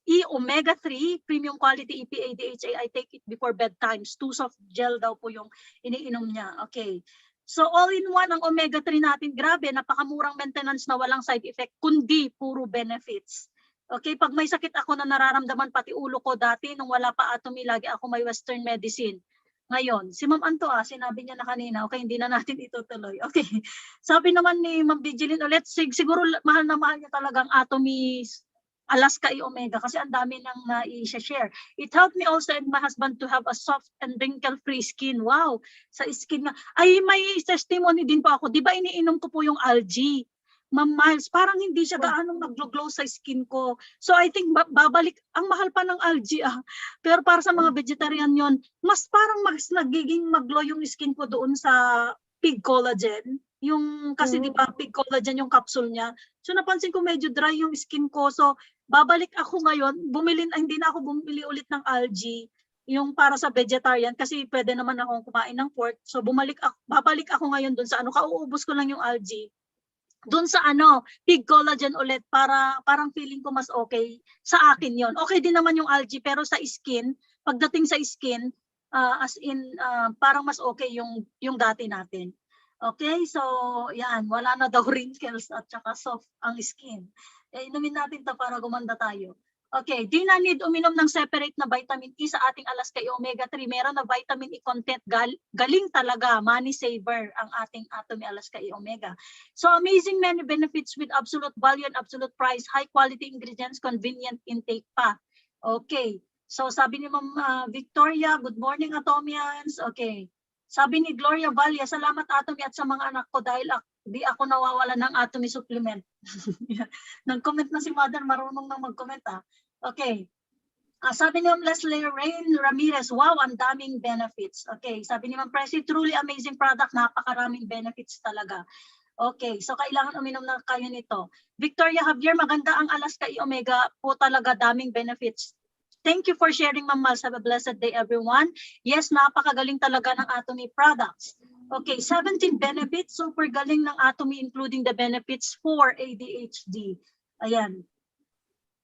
Speaker 6: E-Omega3, premium quality EPA, DHA, I take it before bedtime. 2 soft gel daw po yung iniinom niya. Okay. So all-in-one ang omega-3 natin, grabe, napakamurang maintenance na walang side effect, kundi puro benefits. Okay, pag may sakit ako na nararamdaman, pati ulo ko dati, nung wala pa Atomy, lagi ako may Western medicine. Ngayon, si Ma'am Anto, sinabi niya na kanina, okay, hindi na natin itutuloy. Okay, sabi naman ni Ma'am Vigilin ulit, siguro mahal na mahal niya talagang Atomy Alaska E-Omega kasi ang dami nang na-i-share. It helped me also and my husband to have a soft and wrinkle-free skin. Wow, sa skin nga. Ay, may testimony din po ako. Di ba iniinom ko po yung algae? Ma'am Miles, parang hindi siya gaano nag-glow sa skin ko. So I think babalik, ang mahal pa ng algae Pero para sa mga vegetarian yon, mas parang mas nagiging mag-glow yung skin ko doon sa pig collagen. Yung kasi di ba pig collagen yung capsule niya. So napansin ko medyo dry yung skin ko. So babalik ako ngayon, hindi na ako bumili ulit ng algae yung para sa vegetarian kasi pwede naman akong kumain ng pork. So babalik ako ngayon doon sa kauubos ko lang yung algae. Doon sa pig collagen ulit para parang feeling ko mas okay sa akin yon. Okay din naman yung algae pero sa skin, pagdating sa skin, as in parang mas okay yung dati natin. Okay, so yan, wala na daw wrinkles at saka soft ang skin. Inumin natin to para gumanda tayo. Okay, di na need uminom ng separate na vitamin E sa ating Alaska E-Omega3. Meron na vitamin E content, galing talaga, money saver ang ating Atomy Alaska E-Omega. So amazing many benefits with absolute value and absolute price, high quality ingredients, convenient intake pa. Okay, so sabi ni Ma'am Victoria, good morning Atomians. Okay, sabi ni Gloria Valia, salamat Atomy at sa mga anak ko dahil di ako nawawala ng Atomy supplement. Nag-comment na si Mother, marunong na mag-comment Okay. Sabi ni Ma'am Leslie Rain Ramirez, wow, ang daming benefits. Okay. Sabi ni Ma'am Presi, truly amazing product, napakaraming benefits talaga. Okay. So kailangan uminom na kayo nito. Victoria Javier, maganda ang Alaska E-Omega po talaga, daming benefits. Thank you for sharing, Ma'am Mals. Have a blessed day, everyone. Yes, napakagaling talaga ng Atomy products. Okay, 17 benefits. Super galing ng Atomy, including the benefits for ADHD. Ayan.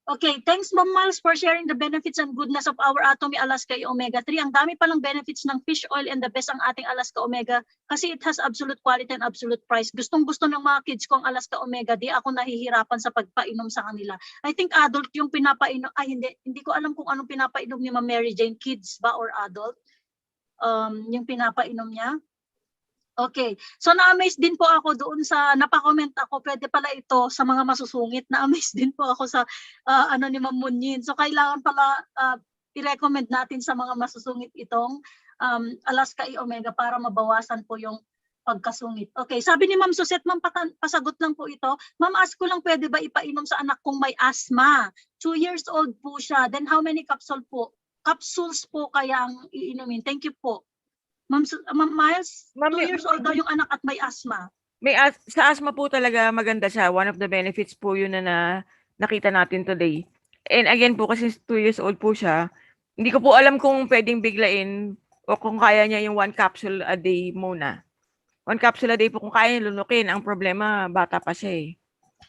Speaker 6: Okay, thanks Ma'am Miles for sharing the benefits and goodness of our Atomy Alaska E-Omega3. Ang dami palang benefits ng fish oil and the best ang ating Alaska Omega kasi it has absolute quality and absolute price. Gustong-gusto ng mga kids ko ang Alaska Omega, di ako nahihirapan sa pagpainom sa kanila. I think adult yung pinapainom, hindi ko alam kung anong pinapainom ni Ma'am Mary Jane, kids ba or adult? Yung pinapainom niya. Okay. So na-amaze din po ako doon sa napakomment ako, pwede pala ito sa mga masusungit. Na-amaze din po ako sa ni Ma'am Munyin. So kailangan pala i-recommend natin sa mga masusungit itong Alaska E-Omega para mabawasan po yung pagkasungit. Okay, sabi ni Ma'am Suset, Ma'am pasagot lang po ito. Ma'am, ask ko lang pwede ba ipainom sa anak kong may asthma? 2 years old po siya. Then how many capsules po kaya ang iinumin? Thank you po. Ma'am Miles, 2 years old daw yung anak at may asthma.
Speaker 4: Sa asthma po talaga maganda siya. One of the benefits po yun na nakita natin today. And again po, kasi 2 years old po siya, hindi ko po alam kung pwedeng biglain o kung kaya niya yung 1 capsule a day muna. 1 capsule a day po kung kaya niya lunukin. Ang problema, bata pa siya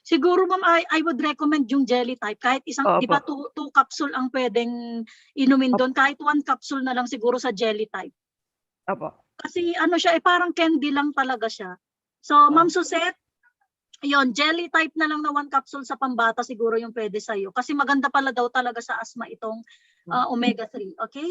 Speaker 6: Siguro ma'am, I would recommend yung jelly type. Kahit isang, di ba 2 capsule ang pwedeng inumin doon. Kahit 1 capsule na lang siguro sa jelly type.
Speaker 4: Opo.
Speaker 6: Kasi siya, parang candy lang talaga siya. So, Ma'am Suset, yon jelly type na lang na 1 capsule sa pambata siguro yung pwede sa'yo. Kasi maganda pala daw talaga sa asthma itong omega-3. Okay?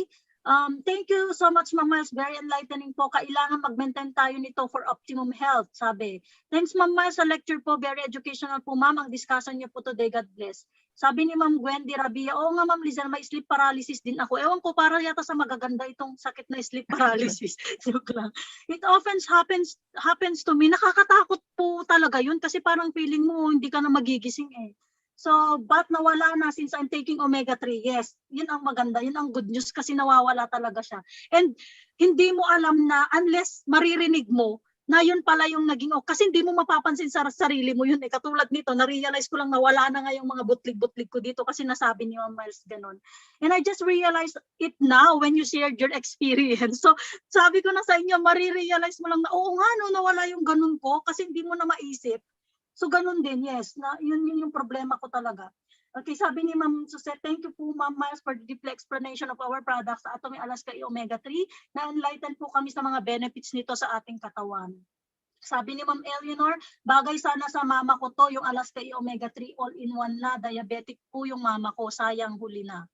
Speaker 6: Thank you so much, Ma'am Miles. Very enlightening po. Kailangan mag-maintain tayo nito for optimum health, sabi. Thanks, Ma'am Miles, sa lecture po. Very educational po, Ma'am. Ang discussion niyo po today. God bless. Sabi ni Ma'am Gwendy Rabia, oo nga Ma'am Lizan, may sleep paralysis din ako. Ewan ko, para yata sa magaganda itong sakit na sleep paralysis. Joke lang. It often happens to me. Nakakatakot po talaga yun kasi parang feeling mo hindi ka na magigising eh. So, but nawala na since I'm taking omega-3. Yes, yun ang maganda. Yun ang good news kasi nawawala talaga siya. And hindi mo alam na unless maririnig mo na yun pala yung naging kasi hindi mo mapapansin sa sarili mo yun eh. Katulad nito, na-realize ko lang na wala na nga yung mga butlig-butlig ko dito kasi nasabi ni Ma'am Miles ganun. And I just realized it now when you shared your experience. So sabi ko na sa inyo, marirealize mo lang na oo nga no, nawala yung ganun ko kasi hindi mo na maisip. So ganun din, yes, na yun yung problema ko talaga. Okay, sabi ni Ma'am Suzette, thank you po Ma'am Miles for the deep explanation of our products sa Atomy Alaska E-Omega3. Na-enlighten po kami sa mga benefits nito sa ating katawan. Sabi ni Ma'am Eleanor, bagay sana sa mama ko to, yung Alaska E-Omega3 all-in-one na, diabetic po yung mama ko, sayang huli na.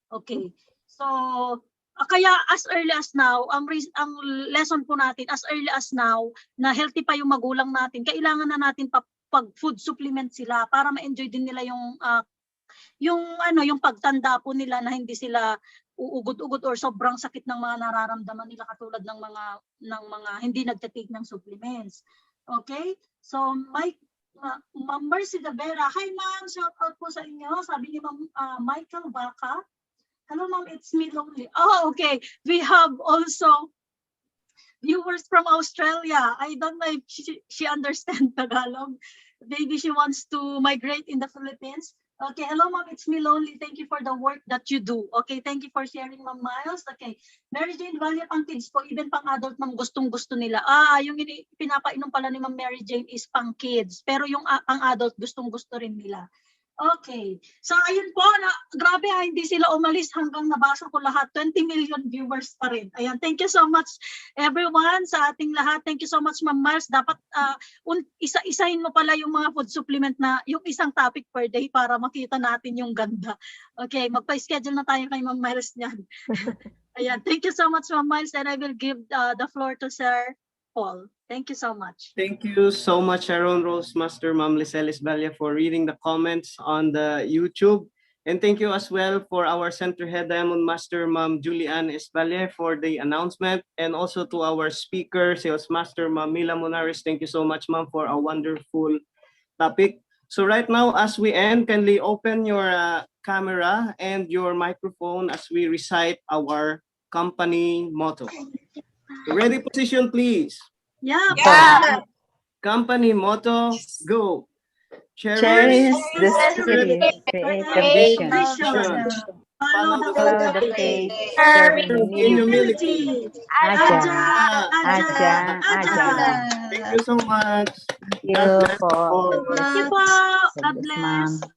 Speaker 6: Okay, so kaya as early as now, ang lesson po natin, as early as now, na healthy pa yung magulang natin, kailangan na natin pag food supplement sila para ma-enjoy din nila yung pagtanda po nila na hindi sila uugod-ugod or sobrang sakit ng mga nararamdaman nila katulad ng mga hindi nagte-take ng supplements. Okay? So Ma'am Mercy Davera, hi ma'am, shout out po sa inyo. Sabi ni Ma'am Michael Baca, hello ma'am, it's me lonely. Oh, okay. We have also viewers from Australia. I don't know if she understands Tagalog. Maybe she wants to migrate in the Philippines. Okay, hello ma'am, it's me lonely. Thank you for the work that you do. Okay, thank you for sharing Ma'am Miles. Okay, Mary Jane Valle, pang kids po, even pang adult ma'am, gustong-gusto nila. Yung pinapainom pala ni Ma'am Mary Jane is pang kids, pero yung pang adult gustong-gusto rin nila. Okay. So ayun po, grabe hindi sila umalis hanggang nabasa ko lahat. 20 million viewers pa rin. Ayan, thank you so much everyone sa ating lahat. Thank you so much Ma'am Miles. Dapat isa-isahin mo pala yung mga food supplement na yung isang topic per day para makita natin yung ganda. Okay, magpa-schedule na tayo kay Ma'am Miles niyan. Ayan, thank you so much Ma'am Miles and I will give the floor to Sir Paul. Thank you so much.
Speaker 1: Thank you so much, Sharon Rose Master, Ma'am Lisel Isbalia, for reading the comments on the YouTube. And thank you as well for our Center Head Diamond Master, Ma'am Julianne Isbalia, for the announcement. And also to our speaker, Sales Master, Ma'am Mila Munarriz. Thank you so much, Ma'am, for a wonderful topic. So right now, as we end, kindly open your camera and your microphone as we recite our company motto. Ready position, please.
Speaker 6: Yeah.
Speaker 1: Company motto, go.
Speaker 2: Cherish the spirit, create the vision,
Speaker 6: Follow
Speaker 2: follow the faith, serve in humility. Aja.
Speaker 1: Thank you so much.
Speaker 2: Thank you po.
Speaker 6: Thank you po. God bless.
Speaker 2: Ma'am.